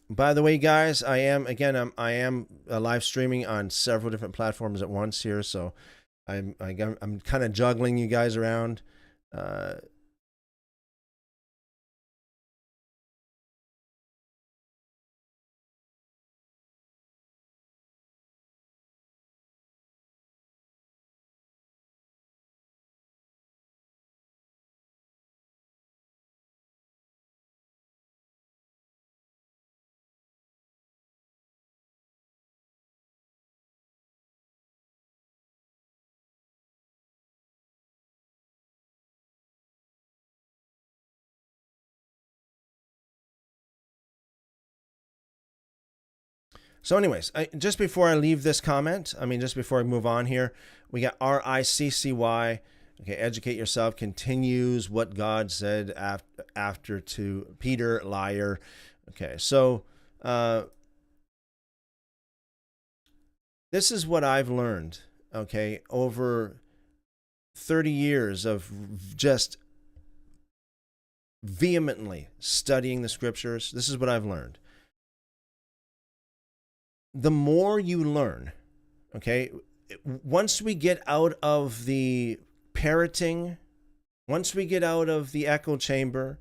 By the way, guys, I am live streaming on several different platforms at once here, so I'm kind of juggling you guys around. So anyways, just before I leave this comment, just before I move on here, we got RICCY. Okay, educate yourself, continues what God said after to Peter, liar. Okay, so this is what I've learned, okay, over 30 years of just vehemently studying the scriptures. This is what I've learned. The more you learn, okay, once we get out of the parroting, once we get out of the echo chamber,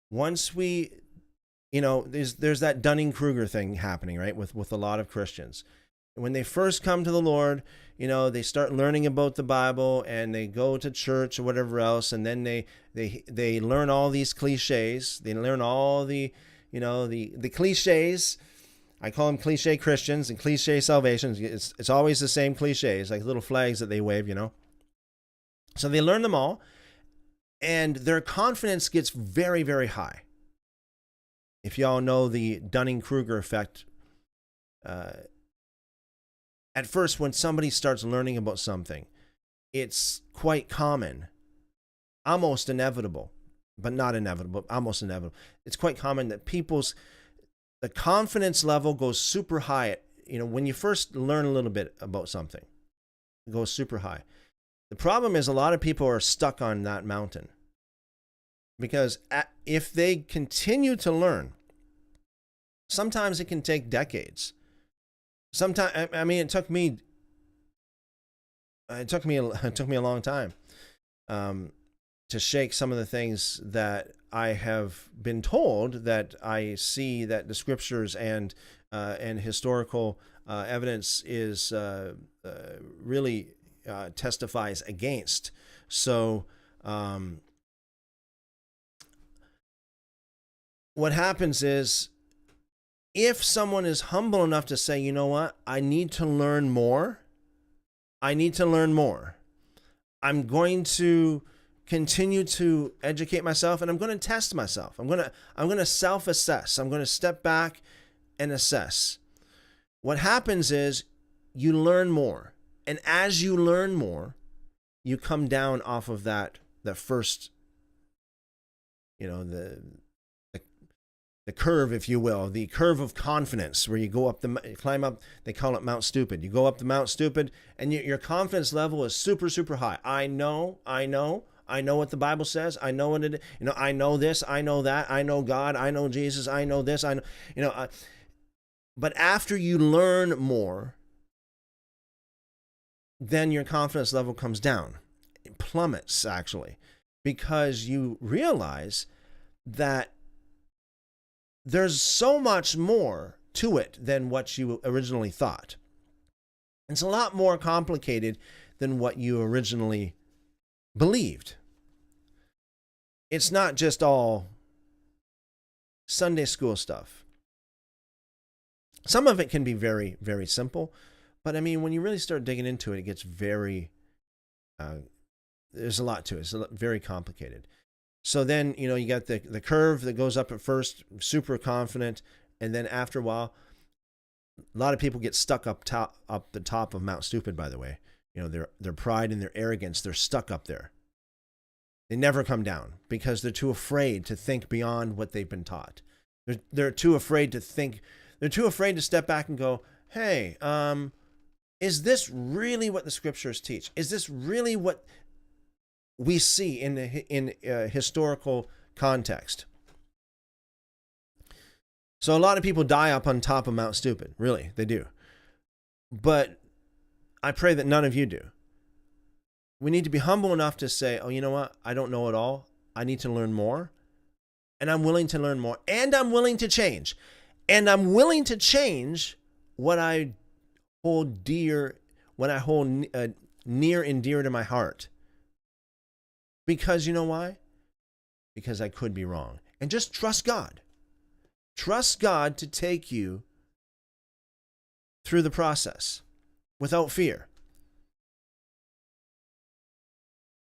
once we, there's that Dunning-Kruger thing happening, right, with a lot of Christians. When they first come to the Lord, they start learning about the Bible and they go to church or whatever else, and then they learn all these cliches. They learn all the cliches. I call them cliche Christians and cliche salvations. It's always the same cliches, like little flags that they wave, So they learn them all, and their confidence gets very, very high. If y'all know the Dunning-Kruger effect, at first when somebody starts learning about something, it's quite common, almost inevitable, but not inevitable, almost inevitable. It's quite common that the confidence level goes super high. When you first learn a little bit about something, it goes super high. The problem is a lot of people are stuck on that mountain because if they continue to learn, sometimes it can take decades. Sometimes, it took me a long time to shake some of the things that I have been told that I see that the scriptures and historical evidence is really testifies against. So what happens is, if someone is humble enough to say, you know what, I need to learn more. I'm going to continue to educate myself, and I'm going to test myself. I'm going to self-assess. I'm going to step back and assess. What happens is you learn more. And as you learn more, you come down off of that first, the curve, if you will, the curve of confidence, where you go up climb up, they call it Mount Stupid. You go up the Mount Stupid, and your confidence level is super, super high. I know what the Bible says. I know what it, I know this, I know that, I know God, I know Jesus, I know this, I know, but after you learn more, then your confidence level comes down. It plummets, actually, because you realize that there's so much more to it than what you originally thought. It's a lot more complicated than what you originally believed. It's not just all Sunday school stuff. Some of it can be very, very simple, but when you really start digging into it, it gets very, there's a lot to it. It's very complicated. So then, you got the curve that goes up at first, super confident, and then after a while, a lot of people get stuck up the top of Mount Stupid, by the way. Their pride and their arrogance, they're stuck up there. They never come down because they're too afraid to think beyond what they've been taught. They're too afraid to think. They're too afraid to step back and go, hey, is this really what the scriptures teach? Is this really what we see in historical context? So a lot of people die up on top of Mount Stupid. Really, they do. But I pray that none of you do. We need to be humble enough to say, oh, you know what? I don't know it all. I need to learn more. And I'm willing to learn more. And I'm willing to change. And I'm willing to change what I hold dear, what I hold near and dear to my heart. Because you know why? Because I could be wrong. And just trust God. Trust God to take you through the process without fear.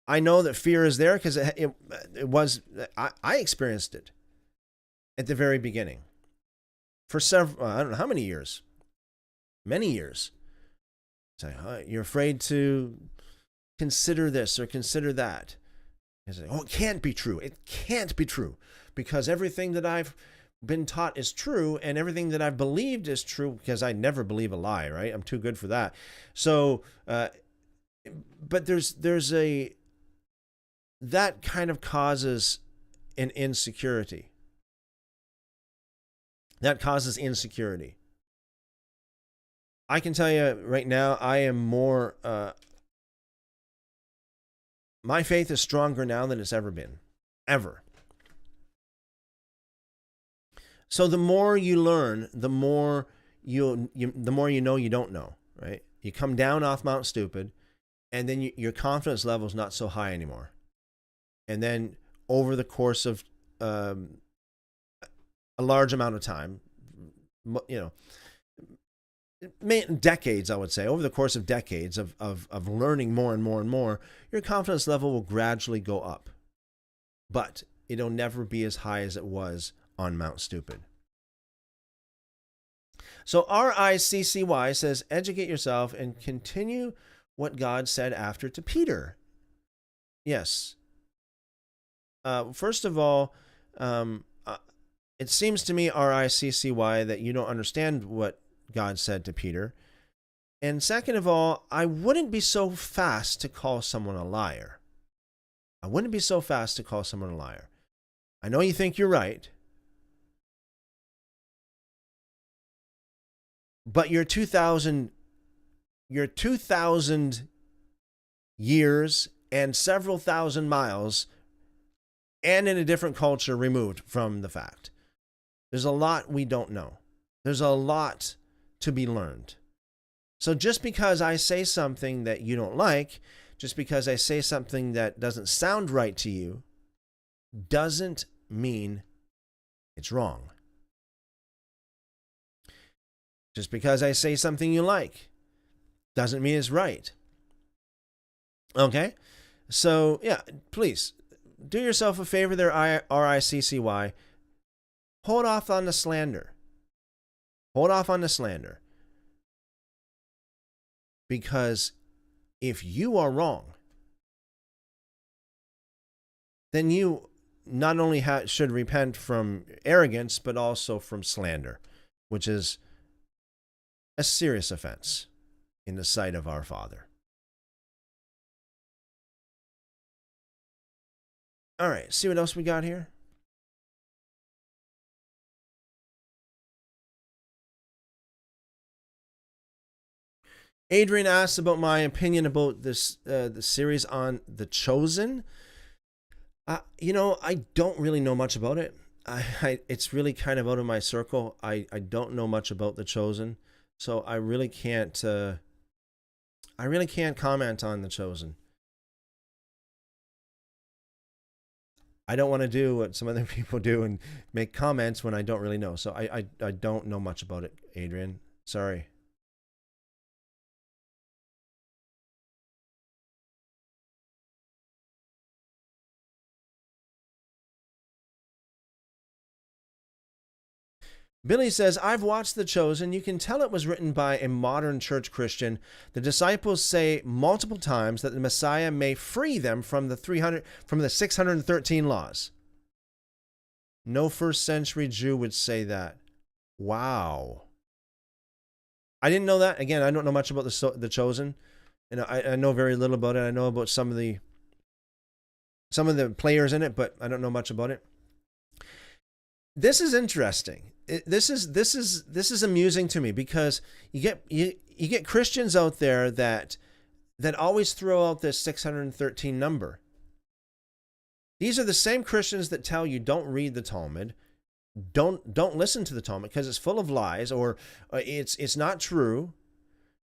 I know that fear is there because it was, I experienced it at the very beginning. For several, I don't know how many years. Many years. Say, you're afraid to consider this or consider that. I say, oh, it can't be true. It can't be true. Because everything that I've been taught is true, and everything that I've believed is true, because I never believe a lie, right? I'm too good for that. So, but there's a, that kind of causes an insecurity. That causes insecurity. I can tell you right now, I am more, my faith is stronger now than it's ever been. Ever. So the more you learn, the more the more you know you don't know, right? You come down off Mount Stupid, and then your confidence level is not so high anymore. And then over the course of a large amount of time, decades, I would say, over the course of decades of learning more and more and more, your confidence level will gradually go up. But it'll never be as high as it was on Mount Stupid. So RICCY says, educate yourself and continue what God said after to Peter. Yes. First of all, it seems to me, RICCY, that you don't understand what God said to Peter. And second of all, I wouldn't be so fast to call someone a liar. I wouldn't be so fast to call someone a liar. I know you think you're right, but you're 2,000 years and several thousand miles and in a different culture removed from the fact. There's a lot we don't know. There's a lot to be learned. So just because I say something that you don't like, just because I say something that doesn't sound right to you, doesn't mean it's wrong. Just because I say something you like, doesn't mean it's right. Okay? So, yeah, please, do yourself a favor there, RICCY. Hold off on the slander. Hold off on the slander. Because if you are wrong, then you not only should repent from arrogance, but also from slander, which is a serious offense in the sight of our Father. All right, see what else we got here? Adrian asks about my opinion about this the series on The Chosen. I don't really know much about it. It's really kind of out of my circle. I don't know much about The Chosen, so I really can't comment on The Chosen. I don't want to do what some other people do and make comments when I don't really know. So I don't know much about it, Adrian. Sorry. Billy says, I've watched The Chosen. You can tell it was written by a modern church Christian. The disciples say multiple times that the Messiah may free them from the 613 laws. No first century Jew would say that. Wow. I didn't know that. Again, I don't know much about The Chosen. I know very little about it. I know about some of the players in it, but I don't know much about it. This is interesting. This is amusing to me because you get Christians out there that always throw out this 613 number. These are the same Christians that tell you don't read the Talmud, don't listen to the Talmud because it's full of lies or it's not true.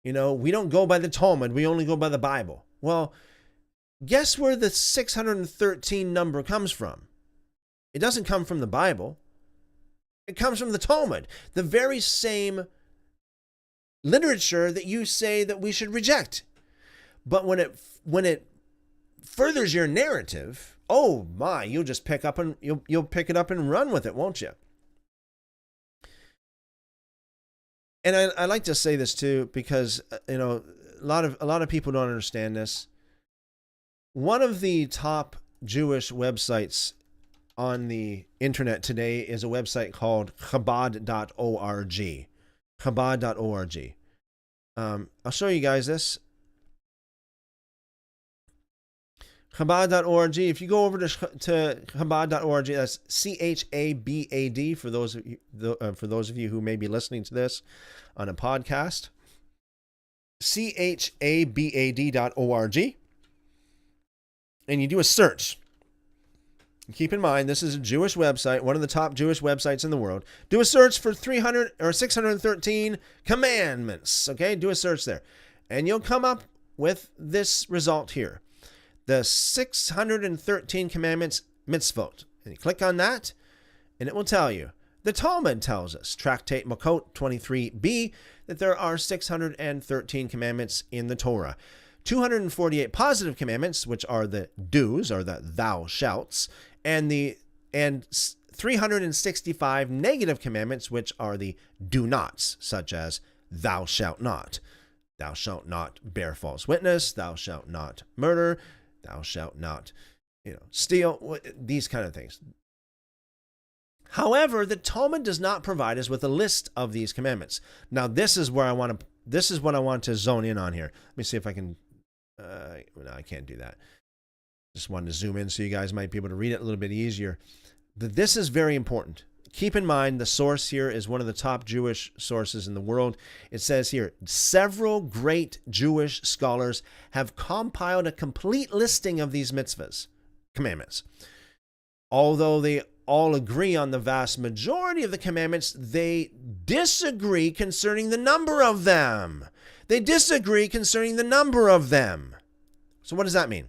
We don't go by the Talmud, we only go by the Bible. Well, guess where the 613 number comes from? It doesn't come from the Bible. It comes from the Talmud, the very same literature that you say that we should reject. But when it furthers your narrative, oh my, you'll just pick up and you'll pick it up and run with it, won't you? And I like to say this too because a lot of people don't understand this. One of the top Jewish websites on the internet today is a website called Chabad.org. Chabad.org. I'll show you guys this. Chabad.org. If you go over to Chabad.org, that's CHABAD for those of you who may be listening to this on a podcast. CHABAD.org. And you do a search. Keep in mind, this is a Jewish website, one of the top Jewish websites in the world. Do a search for 613 commandments. Okay, do a search there. And you'll come up with this result here. The 613 commandments mitzvot. And you click on that, and it will tell you. The Talmud tells us, Tractate Makot 23b, that there are 613 commandments in the Torah. 248 positive commandments, which are the do's, or the thou shalts, and 365 negative commandments, which are the do nots, such as thou shalt not bear false witness, thou shalt not murder, thou shalt not, steal, these kind of things. However, the Talmud does not provide us with a list of these commandments. Now, this is what I want to zone in on here. Let me see if I can. No, I can't do that. Just wanted to zoom in so you guys might be able to read it a little bit easier. This is very important. Keep in mind, the source here is one of the top Jewish sources in the world. It says here, several great Jewish scholars have compiled a complete listing of these mitzvahs, commandments. Although they all agree on the vast majority of the commandments, they disagree concerning the number of them. So what does that mean?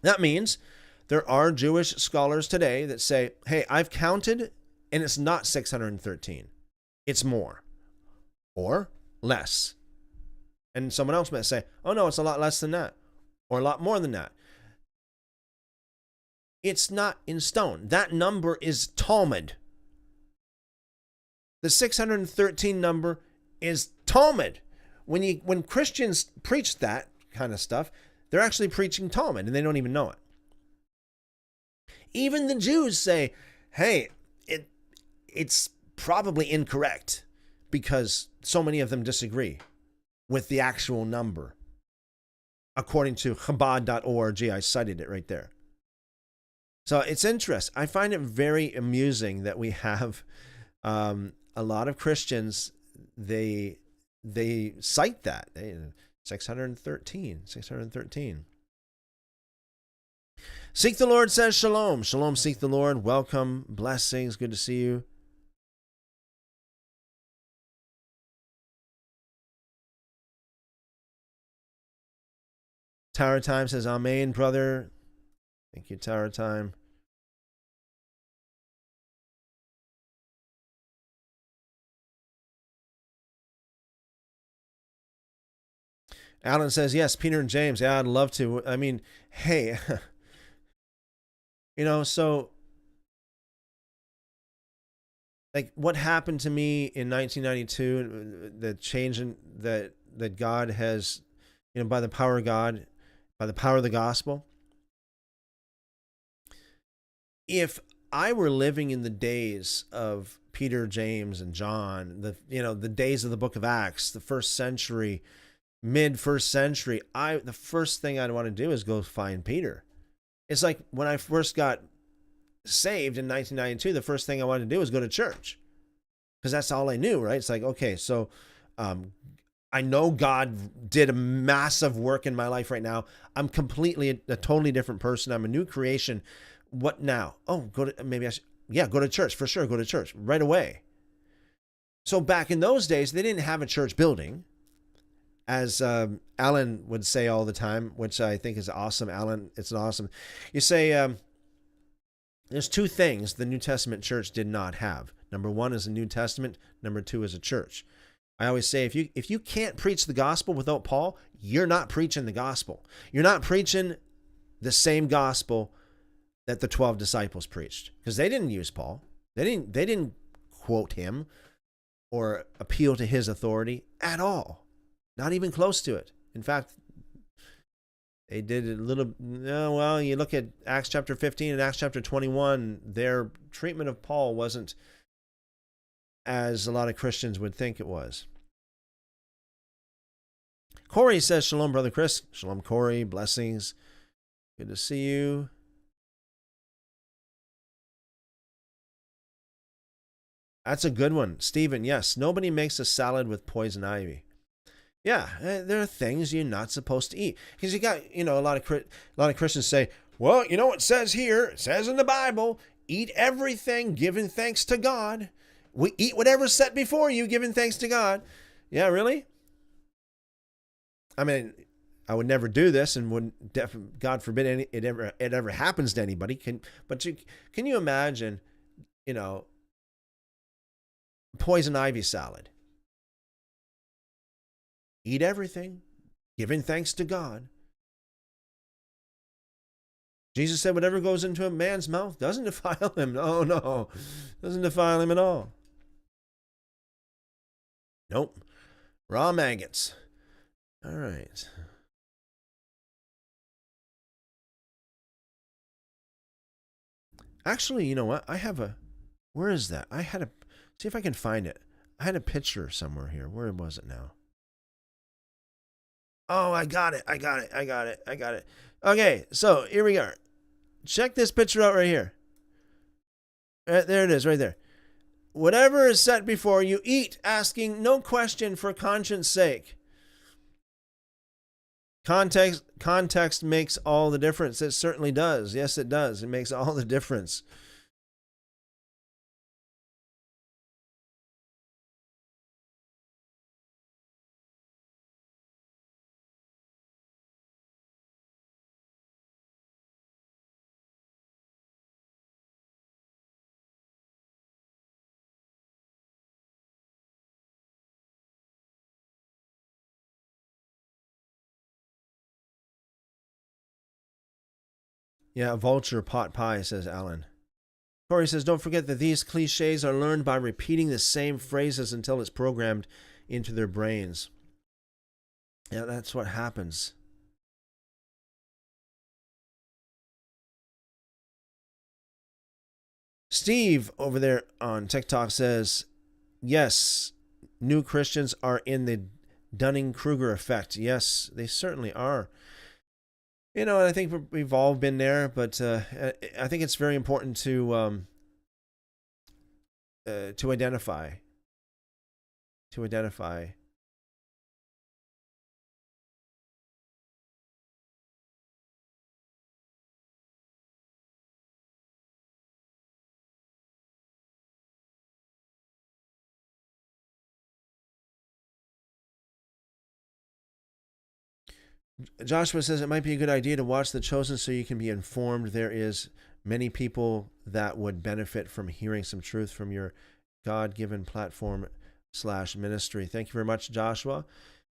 That means there are Jewish scholars today that say, hey, I've counted and it's not 613. It's more or less. And someone else might say, oh no, it's a lot less than that or a lot more than that. It's not in stone. That number is Talmud. The 613 number is Talmud. When Christians preach that kind of stuff, they're actually preaching Talmud and they don't even know it. Even the Jews say, hey, it's probably incorrect because so many of them disagree with the actual number. According to Chabad.org, I cited it right there. So it's interesting. I find it very amusing that we have a lot of Christians, they cite that. 613. Seek the Lord says shalom. Shalom, seek the Lord. Welcome. Blessings. Good to see you. Tower Time says, Amen, brother. Thank you, Tower Time. Alan says, yes, Peter and James. Yeah, I'd love to. I mean, hey, so like what happened to me in 1992, the change in that God has, by the power of God, by the power of the gospel. If I were living in the days of Peter, James, and John, the days of the book of Acts, the first century, mid-first century, the first thing I'd want to do is go find Peter. It's like when I first got saved in 1992, the first thing I wanted to do was go to church because that's all I knew, right? It's like, okay, so I know God did a massive work in my life right now. I'm completely a totally different person. I'm a new creation. What now? Oh, go to church for sure. Go to church right away. So back in those days, they didn't have a church building, as Alan would say all the time, which I think is awesome. Alan, it's awesome. You say there's two things the New Testament church did not have. Number one is a New Testament. Number two is a church. I always say if you can't preach the gospel without Paul, you're not preaching the gospel. You're not preaching the same gospel that the 12 disciples preached, because they didn't use Paul. They didn't quote him or appeal to his authority at all. Not even close to it. In fact, they did a little, well, you look at Acts chapter 15 and Acts chapter 21, their treatment of Paul wasn't as a lot of Christians would think it was. Corey says, shalom, brother Chris. Shalom, Corey. Blessings. Good to see you. That's a good one. Stephen, yes, nobody makes a salad with poison ivy. Yeah, there are things you're not supposed to eat. Because you got, a lot of Christians say, well, it says here, it says in the Bible, eat everything giving thanks to God. We eat whatever's set before you, giving thanks to God. Yeah, really? I mean, I would never do this, and God forbid it ever happens to anybody. Can you imagine, poison ivy salad? Eat everything, giving thanks to God. Jesus said, whatever goes into a man's mouth doesn't defile him. Oh, no, doesn't defile him at all. Nope. Raw maggots. All right. Actually, you know what? Where is that? See if I can find it. I had a picture somewhere here. Where was it now? Oh, I got it. Okay, so here we are. Check this picture out right here. There it is, right there. Whatever is set before you, eat, asking no question for conscience sake. Context makes all the difference. It certainly does. Yes, it does. It makes all the difference. Yeah, vulture pot pie, says Alan. Corey says, don't forget that these cliches are learned by repeating the same phrases until it's programmed into their brains. Yeah, that's what happens. Steve over there on TikTok says, yes, new Christians are in the Dunning-Kruger effect. Yes, they certainly are. And I think we've all been there, but I think it's very important to identify. Joshua says it might be a good idea to watch The Chosen so you can be informed. There is many people that would benefit from hearing some truth from your God-given platform / ministry. Thank you very much, Joshua.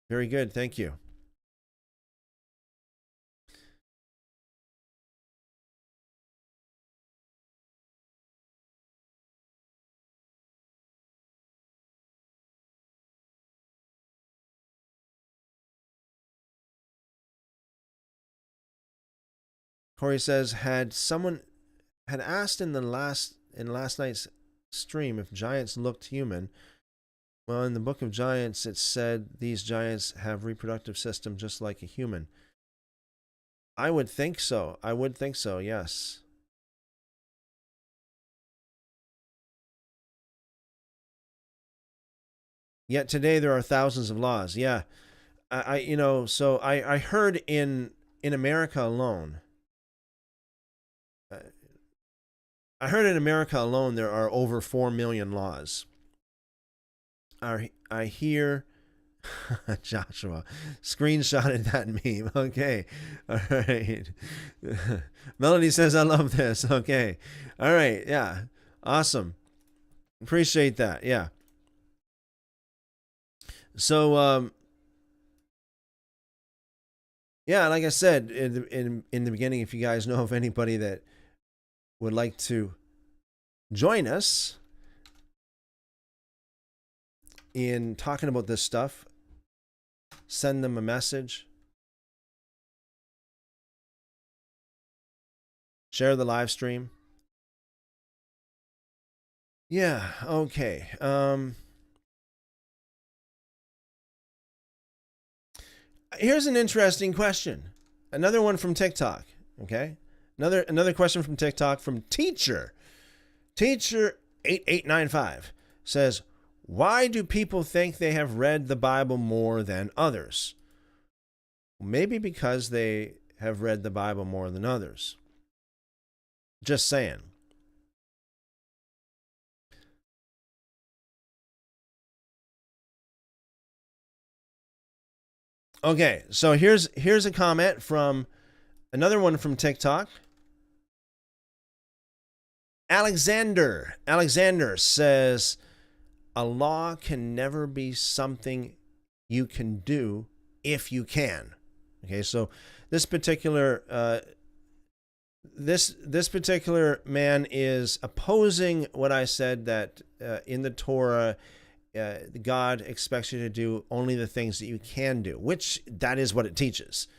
Very good. Thank you. Corey says, had someone had asked in last night's stream if giants looked human. Well, in the book of Giants, it said these giants have reproductive system just like a human. I would think so. Yes. Yet today there are thousands of laws. Yeah. I heard in America alone, there are over 4 million laws. I hear Joshua screenshotted that meme. Okay. All right. Melody says, I love this. Okay. All right. Yeah. Awesome. Appreciate that. Yeah. So, yeah, like I said in the beginning, if you guys know of anybody that would like to join us in talking about this stuff, send them a message. Share the live stream. Yeah, okay. Here's an interesting question. Another one from TikTok, okay? Another question from TikTok from Teacher 8895 says, why do people think they have read the Bible more than others? Maybe because they have read the Bible more than others. Just saying. Okay, so here's a comment from another one from TikTok. Alexander says, a law can never be something you can do if you can. Okay, so this particular this particular man is opposing what I said, that in the Torah, God expects you to do only the things that you can do, which that is what it teaches.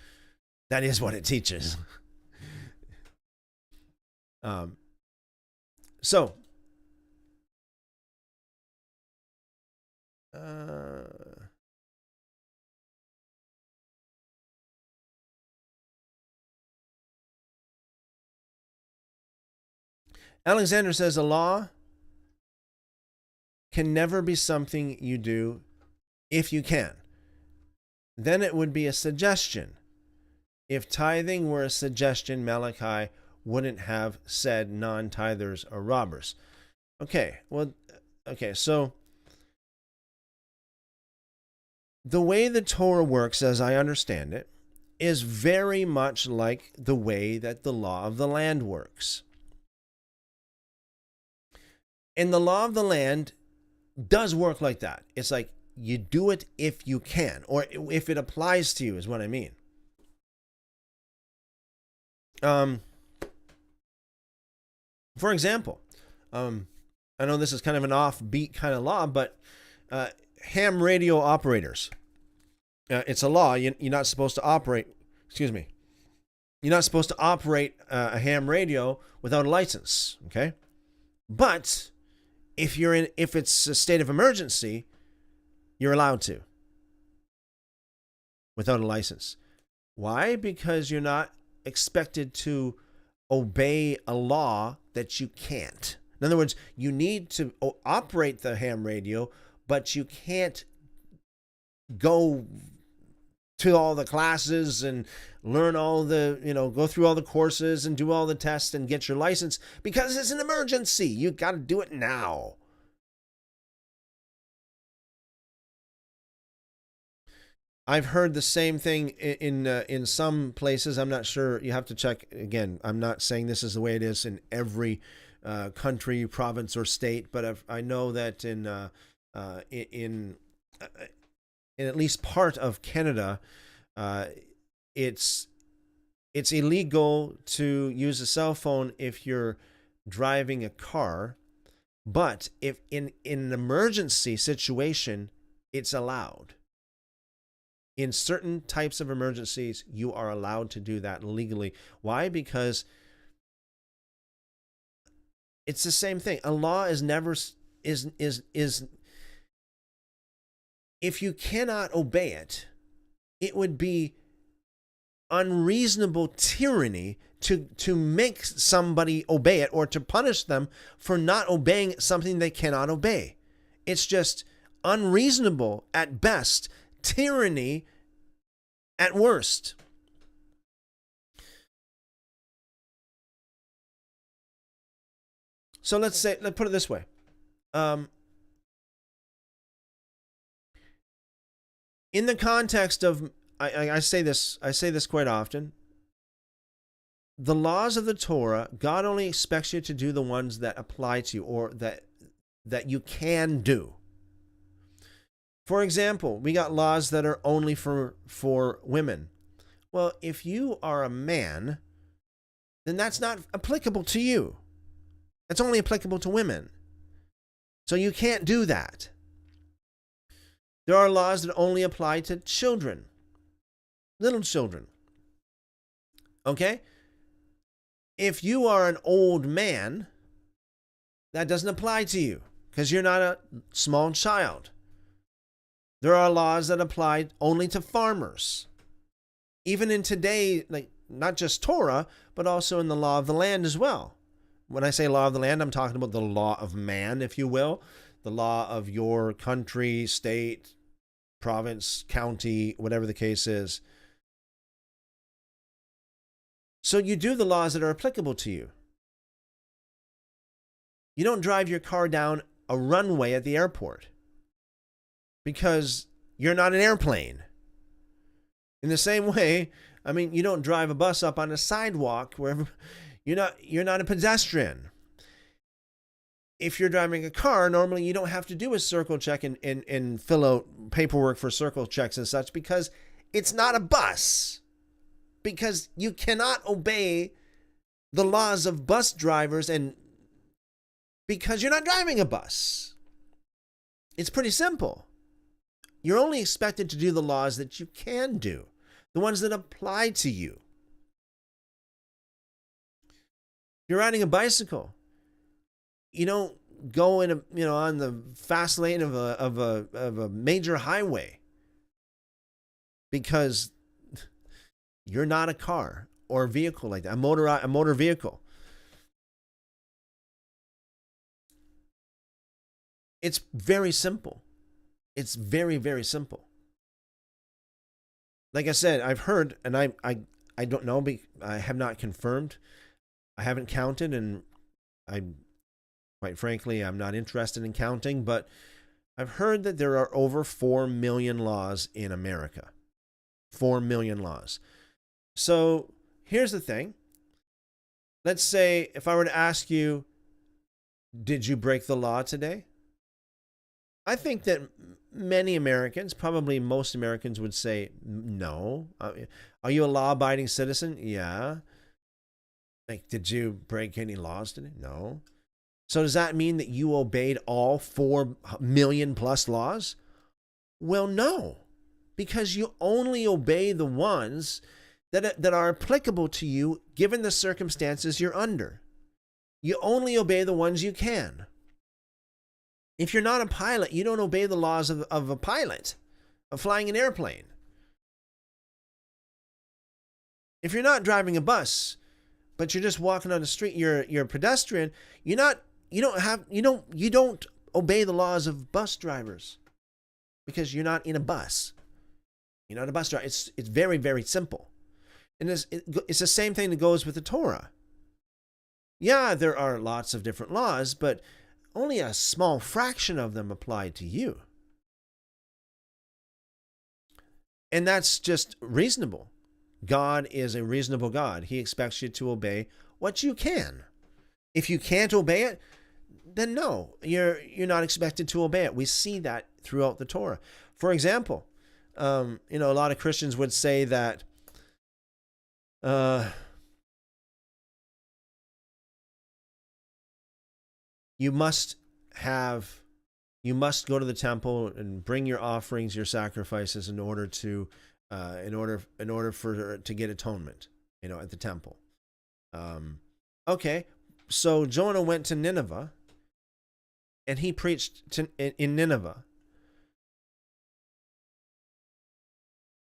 That is what it teaches. So, Alexander says a law can never be something you do if you can. Then it would be a suggestion. If tithing were a suggestion, Malachi wouldn't have said non-tithers are robbers. Okay, so the way the Torah works, as I understand it, is very much like the way that the law of the land works. And the law of the land does work like that. It's like you do it if you can, or if it applies to you, is what I mean. For example, I know this is kind of an offbeat kind of law, but ham radio operators, it's a law. You're not supposed to operate. Excuse me. You're not supposed to operate a ham radio without a license. Okay, but if it's a state of emergency, you're allowed to without a license. Why? Because you're not expected to obey a law that you can't. In other words, you need to operate the ham radio, but you can't go to all the classes and learn all the, go through all the courses and do all the tests and get your license because it's an emergency. You got to do it now. I've heard the same thing in some places. I'm not sure. You have to check again. I'm not saying this is the way it is in every country, province, or state, but I know that in at least part of Canada, it's illegal to use a cell phone if you're driving a car, but if in an emergency situation, it's allowed. In certain types of emergencies, you are allowed to do that legally. Why? Because it's the same thing. A law is never is if you cannot obey it, it would be unreasonable tyranny to make somebody obey it or to punish them for not obeying something they cannot obey. It's just unreasonable at best, tyranny at worst. So let's put it this way. In the context of, I say this quite often, the laws of the Torah, God only expects you to do the ones that apply to you or that you can do. For example, we got laws that are only for women. Well, if you are a man, then that's not applicable to you. It's only applicable to women. So you can't do that. There are laws that only apply to children, little children. Okay? If you are an old man, that doesn't apply to you because you're not a small child. There are laws that apply only to farmers. Even in today, like not just Torah, but also in the law of the land as well. When I say law of the land, I'm talking about the law of man, if you will. The law of your country, state, province, county, whatever the case is. So you do the laws that are applicable to you. You don't drive your car down a runway at the airport because you're not an airplane. In the same way, I mean, you don't drive a bus up on a sidewalk wherever you're not a pedestrian. If you're driving a car, normally you don't have to do a circle check and fill out paperwork for circle checks and such, because it's not a bus. Because you cannot obey the laws of bus drivers, and because you're not driving a bus. It's pretty simple. You're only expected to do the laws that you can do, the ones that apply to you. If you're riding a bicycle, you don't go in on the fast lane of a major highway, because you're not a car or a vehicle like that, a motor vehicle. It's very simple. It's very, very simple. Like I said, I've heard, and I don't know, I have not confirmed. I haven't counted, and quite frankly, I'm not interested in counting, but I've heard that there are over 4 million laws in America. 4 million laws. So here's the thing. Let's say if I were to ask you, did you break the law today? I think that many Americans, probably most Americans, would say no. Are you a law-abiding citizen? Yeah. Like, did you break any laws today? No. So does that mean that you obeyed all 4 million plus laws? Well, no, because you only obey the ones that are applicable to you given the circumstances you're under. You only obey the ones you can. If you're not a pilot, you don't obey the laws of a pilot, of flying an airplane. If you're not driving a bus, but you're just walking on the street, you're a pedestrian, you don't obey the laws of bus drivers, because you're not in a bus. You're not a bus driver. It's very, very simple. And it's the same thing that goes with the Torah. Yeah, there are lots of different laws, but only a small fraction of them apply to you. And that's just reasonable. God is a reasonable God. He expects you to obey what you can. If you can't obey it, then no, you're not expected to obey it. We see that throughout the Torah. For example, a lot of Christians would say that you must go to the temple and bring your offerings, your sacrifices, in order to get atonement, at the temple. Okay, so Jonah went to Nineveh, and he preached in Nineveh,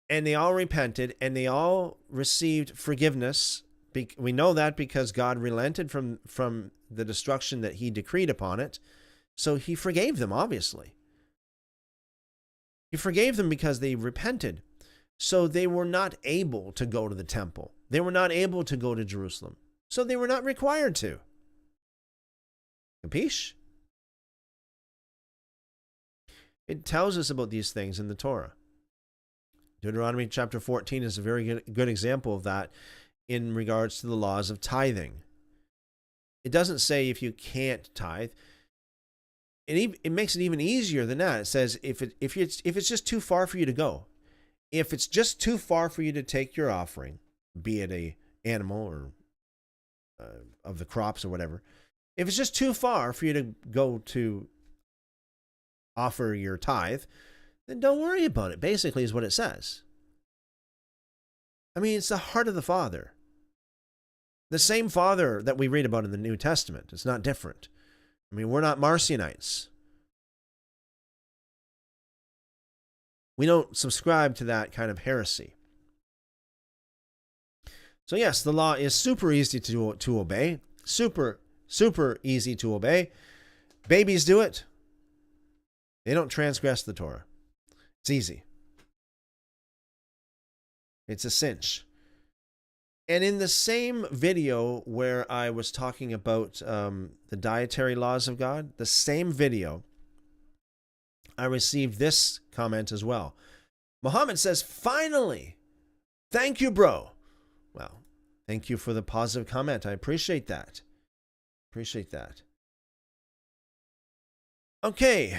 and they all repented, and they all received forgiveness. We know that because God relented from the destruction that he decreed upon it. So he forgave them, obviously. He forgave them because they repented. So they were not able to go to the temple. They were not able to go to Jerusalem. So they were not required to. Capiche? It tells us about these things in the Torah. Deuteronomy chapter 14 is a very good example of that in regards to the laws of tithing. It doesn't say if you can't tithe. It makes it even easier than that. It says if it's just too far for you to go, if it's just too far for you to take your offering, be it a animal or of the crops or whatever, if it's just too far for you to go to offer your tithe, then don't worry about it, basically is what it says. I mean, it's the heart of the Father. The same Father that we read about in the New Testament. It's not different. I mean, we're not Marcionites. We don't subscribe to that kind of heresy. So yes, the law is super easy to obey. Super, super easy to obey. Babies do it. They don't transgress the Torah. It's easy. It's a cinch. And in the same video where I was talking about the dietary laws of God, the same video, I received this comment as well. Muhammad says, finally, Thank you, bro. Well, thank you for the positive comment. I appreciate that. Appreciate that. Okay.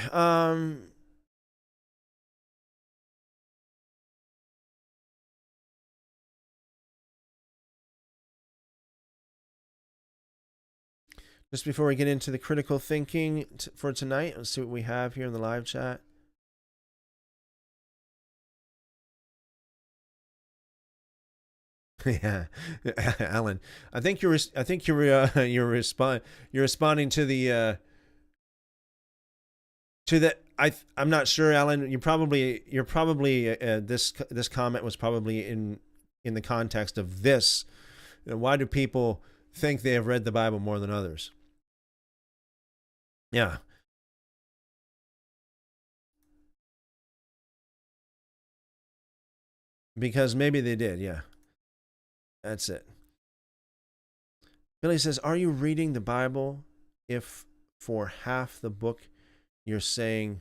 Just before we get into the critical thinking for tonight, let's see what we have here in the live chat. Yeah, Alan. I think you're responding to the I'm not sure, Alan. You're probably this comment was probably in the context of this. Why do people think they have read the Bible more than others? Yeah. Because maybe they did, yeah. That's it. Billy says, are you reading the Bible if for half the book you're saying,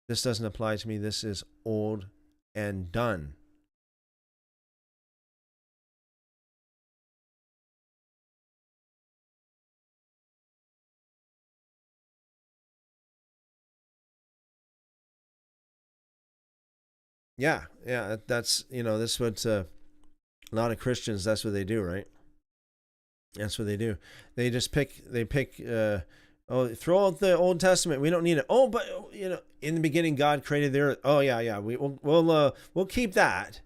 this doesn't apply to me, this is old and done? Yeah, that's, this is what a lot of Christians, that's what they do, right? That's what they do. They just pick, throw out the Old Testament. We don't need it. Oh, but, in the beginning, God created the earth. Oh, yeah. We'll keep that.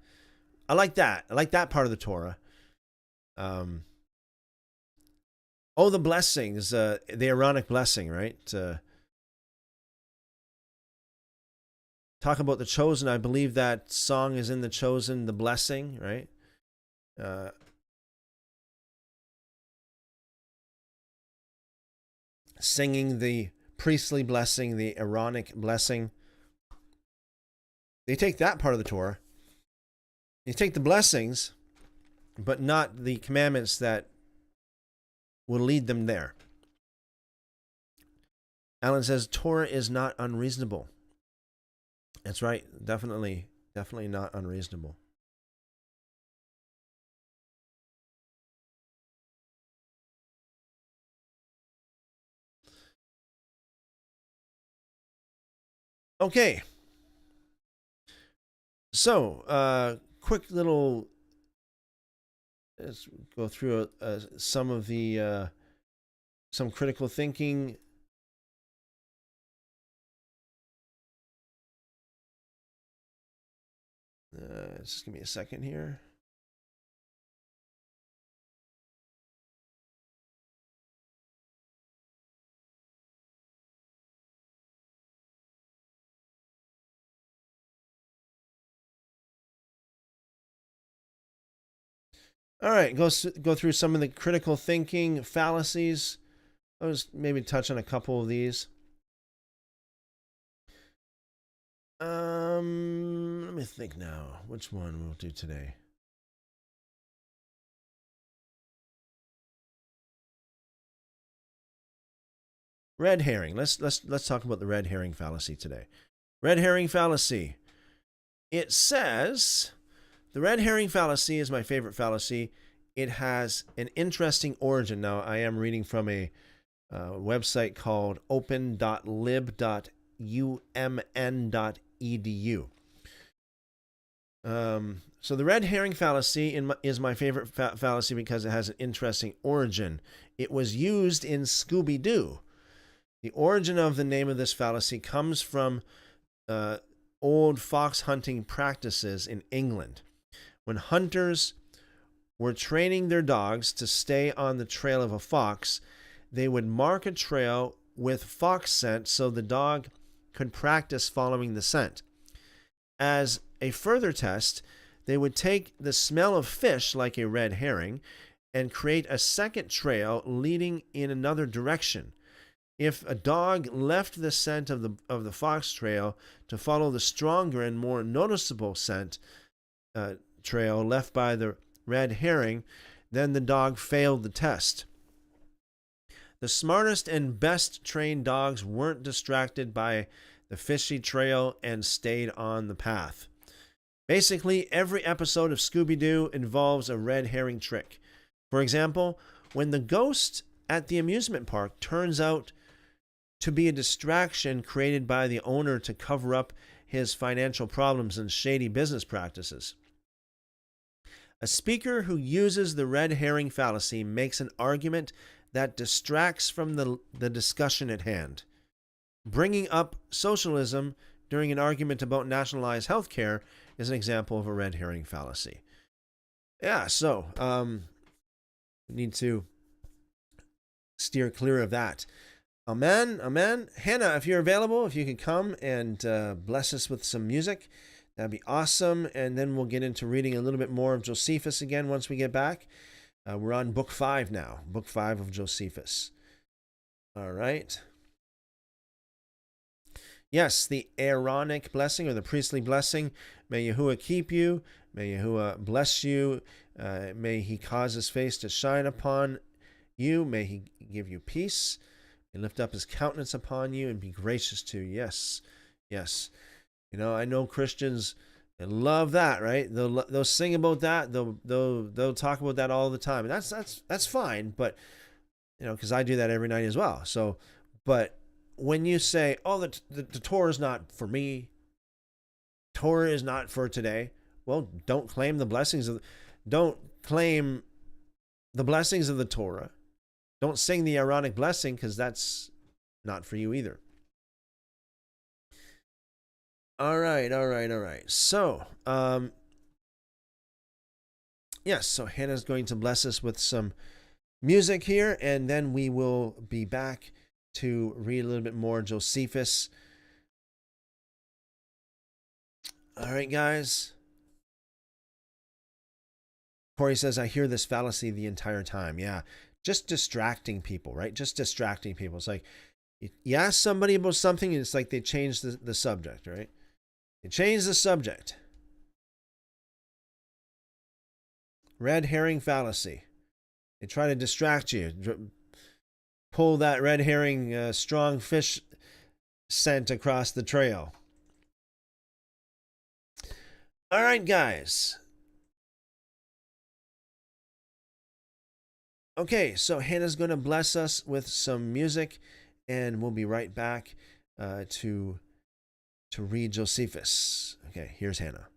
I like that. I like that part of the Torah. The blessings, the Aaronic blessing, right? Talk about the chosen. I believe that song is in the chosen, the blessing, right? Singing the priestly blessing, the Aaronic blessing. They take that part of the Torah. They take the blessings, but not the commandments that will lead them there. Alan says, Torah is not unreasonable. That's right. Definitely not unreasonable. Okay. So, quick little, let's go through some of the, some critical thinking. Just give me a second here. All right, go through some of the critical thinking fallacies. I'll just maybe touch on a couple of these. Let me think now. Which one we'll do today? Red herring. Let's talk about the red herring fallacy today. Red herring fallacy. It says the red herring fallacy is my favorite fallacy. It has an interesting origin. Now, I am reading from a website called open.lib.umn.edu. So the red herring fallacy is my favorite fallacy because it has an interesting origin. It was used in Scooby-Doo. The origin of the name of this fallacy comes from old fox hunting practices in England. When hunters were training their dogs to stay on the trail of a fox, they would mark a trail with fox scent so the dog could practice following the scent. As a further test, they would take the smell of fish, like a red herring, and create a second trail leading in another direction. If a dog left the scent of the fox trail to follow the stronger and more noticeable scent trail left by the red herring, then the dog failed the test. The smartest and best trained dogs weren't distracted by the fishy trail and stayed on the path. Basically, every episode of Scooby-Doo involves a red herring trick. For example, when the ghost at the amusement park turns out to be a distraction created by the owner to cover up his financial problems and shady business practices. A speaker who uses the red herring fallacy makes an argument that distracts from the discussion at hand. Bringing up socialism during an argument about nationalized health care is an example of a red herring fallacy. Yeah, so we need to steer clear of that. Amen, amen. Hannah, if you're available, if you could come and bless us with some music, that'd be awesome. And then we'll get into reading a little bit more of Josephus again once we get back. We're on book 5 now, book 5 of Josephus. All right. Yes, the Aaronic blessing or the priestly blessing. May Yahuwah keep you. May Yahuwah bless you. May he cause his face to shine upon you. May he give you peace. May lift up his countenance upon you and be gracious to you. Yes, yes. You know, I know Christians love that, right? They'll sing about that. They'll talk about that all the time, and that's fine. But you know, because I do that every night as well. So, but when you say, "Oh, the Torah is not for me," Torah is not for today. Well, don't claim the blessings of the Torah. Don't sing the Aaronic blessing because that's not for you either. All right. So, yes, so Hannah's going to bless us with some music here, and then we will be back to read a little bit more Josephus. All right, guys. Corey says, I hear this fallacy the entire time. Yeah, just distracting people, right? Just distracting people. It's like you ask somebody about something, and it's like they change the subject, right? They change the subject. Red herring fallacy. They try to distract you. Pull that red herring strong fish scent across the trail. All right, guys. Okay, so Hannah's going to bless us with some music, and we'll be right back to read Josephus. Okay, here's Hannah.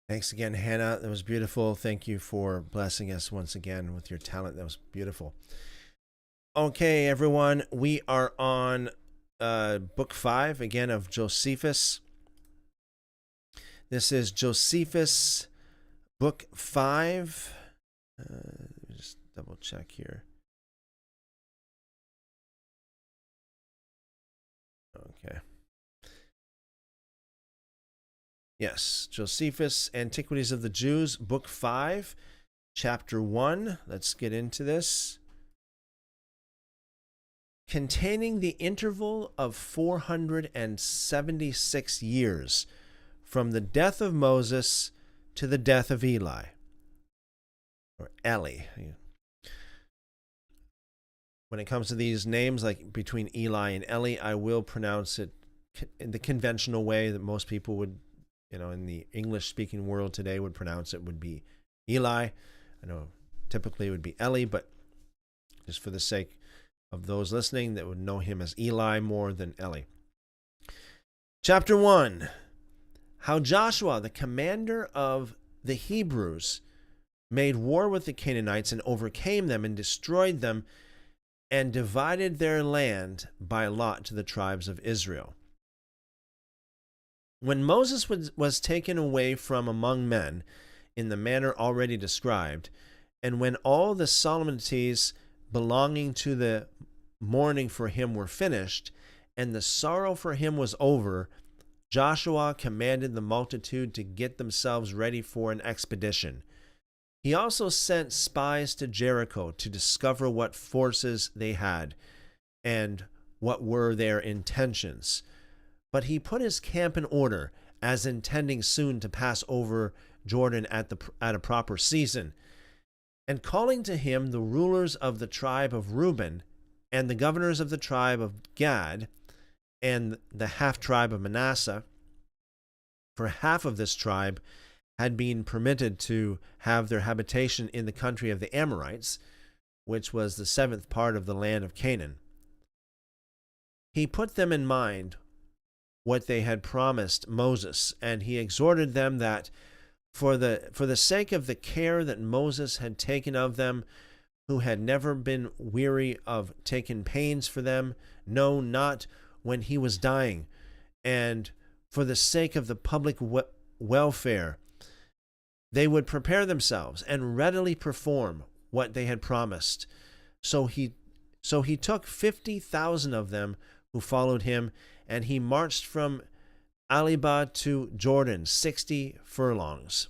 Thanks again, Hannah. That was beautiful. Thank you for blessing us once again with your talent. That was beautiful. Okay, everyone, we are on book 5 again of Josephus. This is Josephus, book 5. Let me just double check here. Okay. Yes, Josephus, Antiquities of the Jews, book 5, chapter 1. Let's get into this. Containing the interval of 476 years from the death of Moses to the death of Eli, or Eli. When it comes to these names, like between Eli and Eli, I will pronounce it in the conventional way that most people would, in the English-speaking world today would pronounce it, would be Eli. I know typically it would be Eli, but just for the sake of those listening that would know him as Eli more than Eli. Chapter 1. How Joshua, the commander of the Hebrews, made war with the Canaanites and overcame them and destroyed them and divided their land by lot to the tribes of Israel. When Moses was taken away from among men in the manner already described, and when all the solemnities belonging to the mourning for him were finished, and the sorrow for him was over, Joshua commanded the multitude to get themselves ready for an expedition. He also sent spies to Jericho to discover what forces they had and what were their intentions. But he put his camp in order, as intending soon to pass over Jordan at a proper season. And calling to him the rulers of the tribe of Reuben, and the governors of the tribe of Gad, and the half-tribe of Manasseh, for half of this tribe had been permitted to have their habitation in the country of the Amorites, which was the 7th part of the land of Canaan. He put them in mind what they had promised Moses, and he exhorted them that for the sake of the care that Moses had taken of them, who had never been weary of taking pains for them, no, not when he was dying, and for the sake of the public welfare, they would prepare themselves and readily perform what they had promised. So he took 50,000 of them who followed him, and he marched from Alibah to Jordan, 60 furlongs.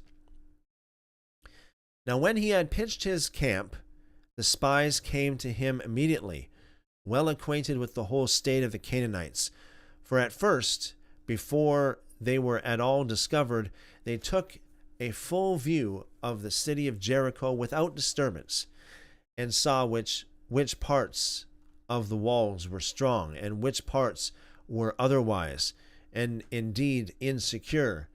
Now when he had pitched his camp, the spies came to him immediately, well acquainted with the whole state of the Canaanites. For at first, before they were at all discovered, they took a full view of the city of Jericho without disturbance, and saw which parts of the walls were strong, and which parts were otherwise, and indeed insecure,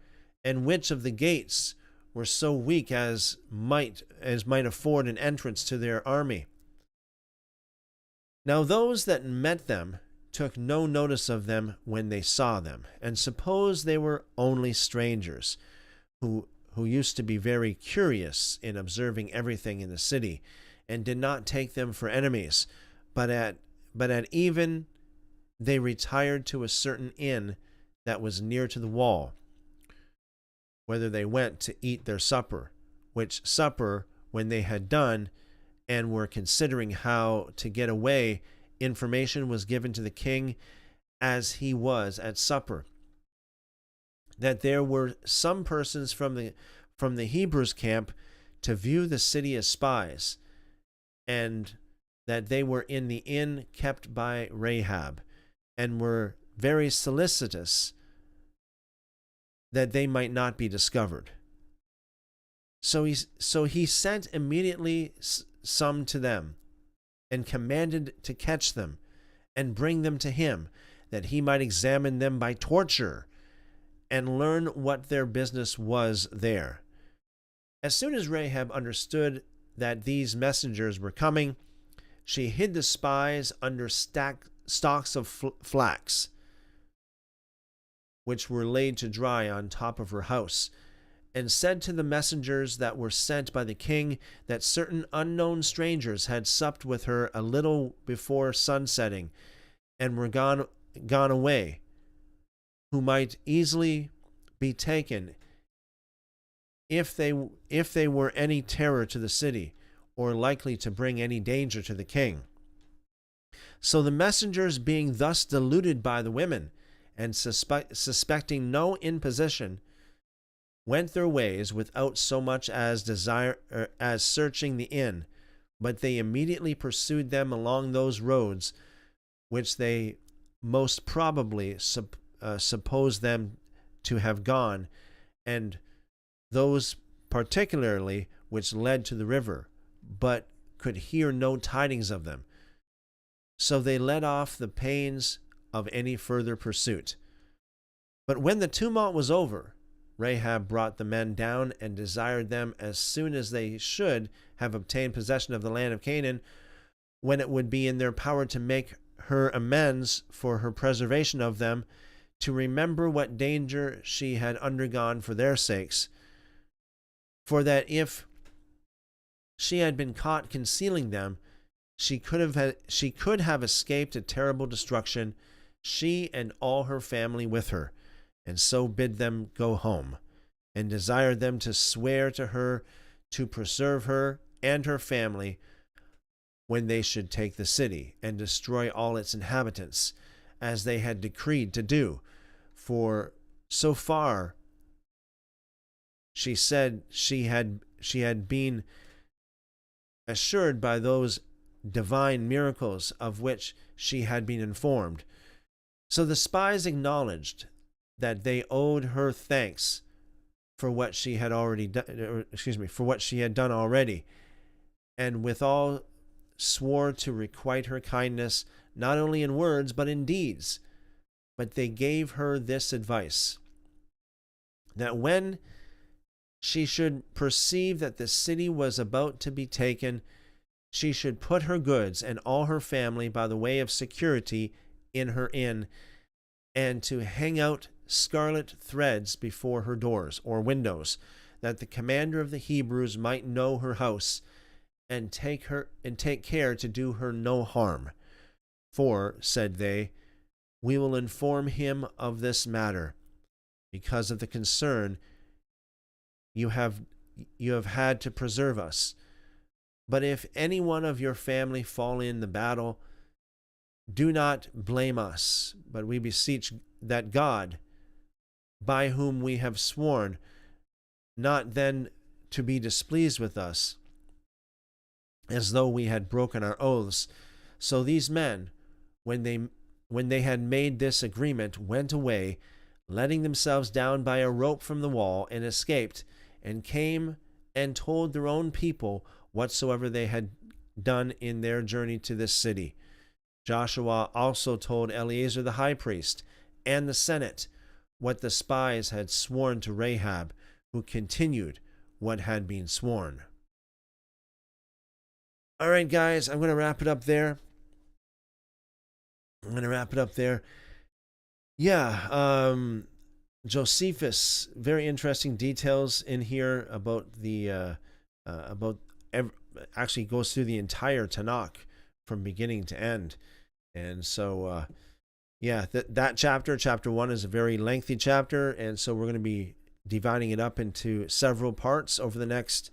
and which of the gates were so weak as might afford an entrance to their army. Now those that met them took no notice of them when they saw them, and supposed they were only strangers, who used to be very curious in observing everything in the city, and did not take them for enemies, but at even they retired to a certain inn that was near to the wall, whither they went to eat their supper, which supper, when they had done, and were considering how to get away, information was given to the king as he was at supper, that there were some persons from the Hebrews' camp to view the city as spies, and that they were in the inn kept by Rahab, and were very solicitous that they might not be discovered. So he sent immediately some to them, and commanded to catch them, and bring them to him, that he might examine them by torture, and learn what their business was there. As soon as Rahab understood that these messengers were coming, she hid the spies under stalks of flax, which were laid to dry on top of her house, and said to the messengers that were sent by the king that certain unknown strangers had supped with her a little before sunsetting, and were gone away, who might easily be taken if they were any terror to the city, or likely to bring any danger to the king. So the messengers, being thus deluded by the women, and suspecting no imposition, went their ways without so much as searching the inn, but they immediately pursued them along those roads which they most probably supposed them to have gone, and those particularly which led to the river, but could hear no tidings of them. So they let off the pains of any further pursuit. But when the tumult was over, Rahab brought the men down and desired them, as soon as they should have obtained possession of the land of Canaan, when it would be in their power to make her amends for her preservation of them, to remember what danger she had undergone for their sakes, for that if she had been caught concealing them, she could have escaped a terrible destruction, she and all her family with her, and so bid them go home, and desired them to swear to her to preserve her and her family when they should take the city, and destroy all its inhabitants, as they had decreed to do. For so far she said she had been assured by those divine miracles of which she had been informed. So the spies acknowledged that they owed her thanks for what she had already done, for what she had done already, and withal swore to requite her kindness, not only in words but in deeds. But they gave her this advice, that when she should perceive that the city was about to be taken, she should put her goods and all her family by the way of security in her inn, and to hang out scarlet threads before her doors or windows, that the commander of the Hebrews might know her house, and take care to do her no harm. For, said they, we will inform him of this matter, because of the concern you have had to preserve us. But if any one of your family fall in the battle, do not blame us, but we beseech that God, by whom we have sworn, not then to be displeased with us, as though we had broken our oaths. So these men, when they had made this agreement, went away, letting themselves down by a rope from the wall, and escaped, and came and told their own people whatsoever they had done in their journey to this city. Joshua also told Eleazar the high priest and the Senate what the spies had sworn to Rahab, who continued what had been sworn. All right, guys, I'm going to wrap it up there. Yeah, Josephus, very interesting details in here about actually goes through the entire Tanakh from beginning to end. And so, that chapter 1 is a very lengthy chapter, and so we're going to be dividing it up into several parts over the next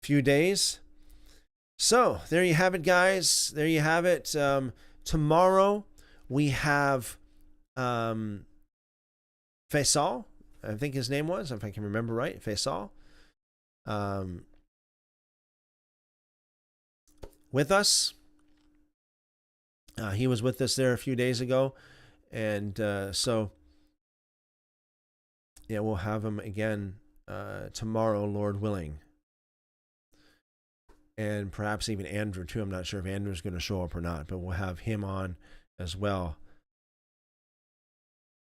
few days. So there you have it, guys. There you have it. Tomorrow we have Faisal, I think his name was, if I can remember right, Faisal, with us. He was with us there a few days ago, and so we'll have him again tomorrow, Lord willing. And perhaps even Andrew too. I'm not sure if Andrew's going to show up or not, but we'll have him on as well.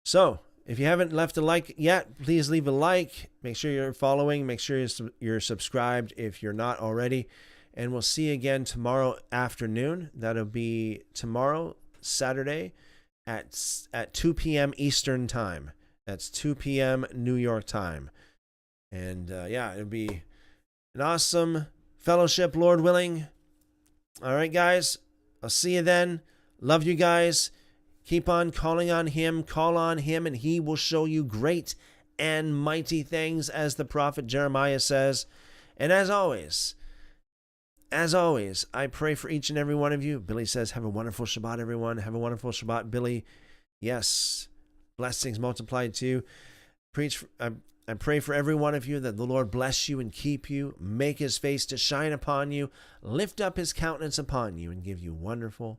So if you haven't left a like yet, please leave a like. Make sure you're following. Make sure you're subscribed if you're not already. And we'll see you again tomorrow afternoon. That'll be tomorrow, Saturday, at 2 p.m. Eastern Time. That's 2 p.m. New York time. And yeah, it'll be an awesome fellowship, Lord willing. All right, guys. I'll see you then. Love you guys. Keep on calling on him. Call on him, and he will show you great and mighty things, as the prophet Jeremiah says. And as always, I pray for each and every one of you. Billy says, have a wonderful Shabbat, everyone. Have a wonderful Shabbat, Billy. Yes, blessings multiplied to you. I pray for every one of you that the Lord bless you and keep you, make his face to shine upon you, lift up his countenance upon you, and give you wonderful,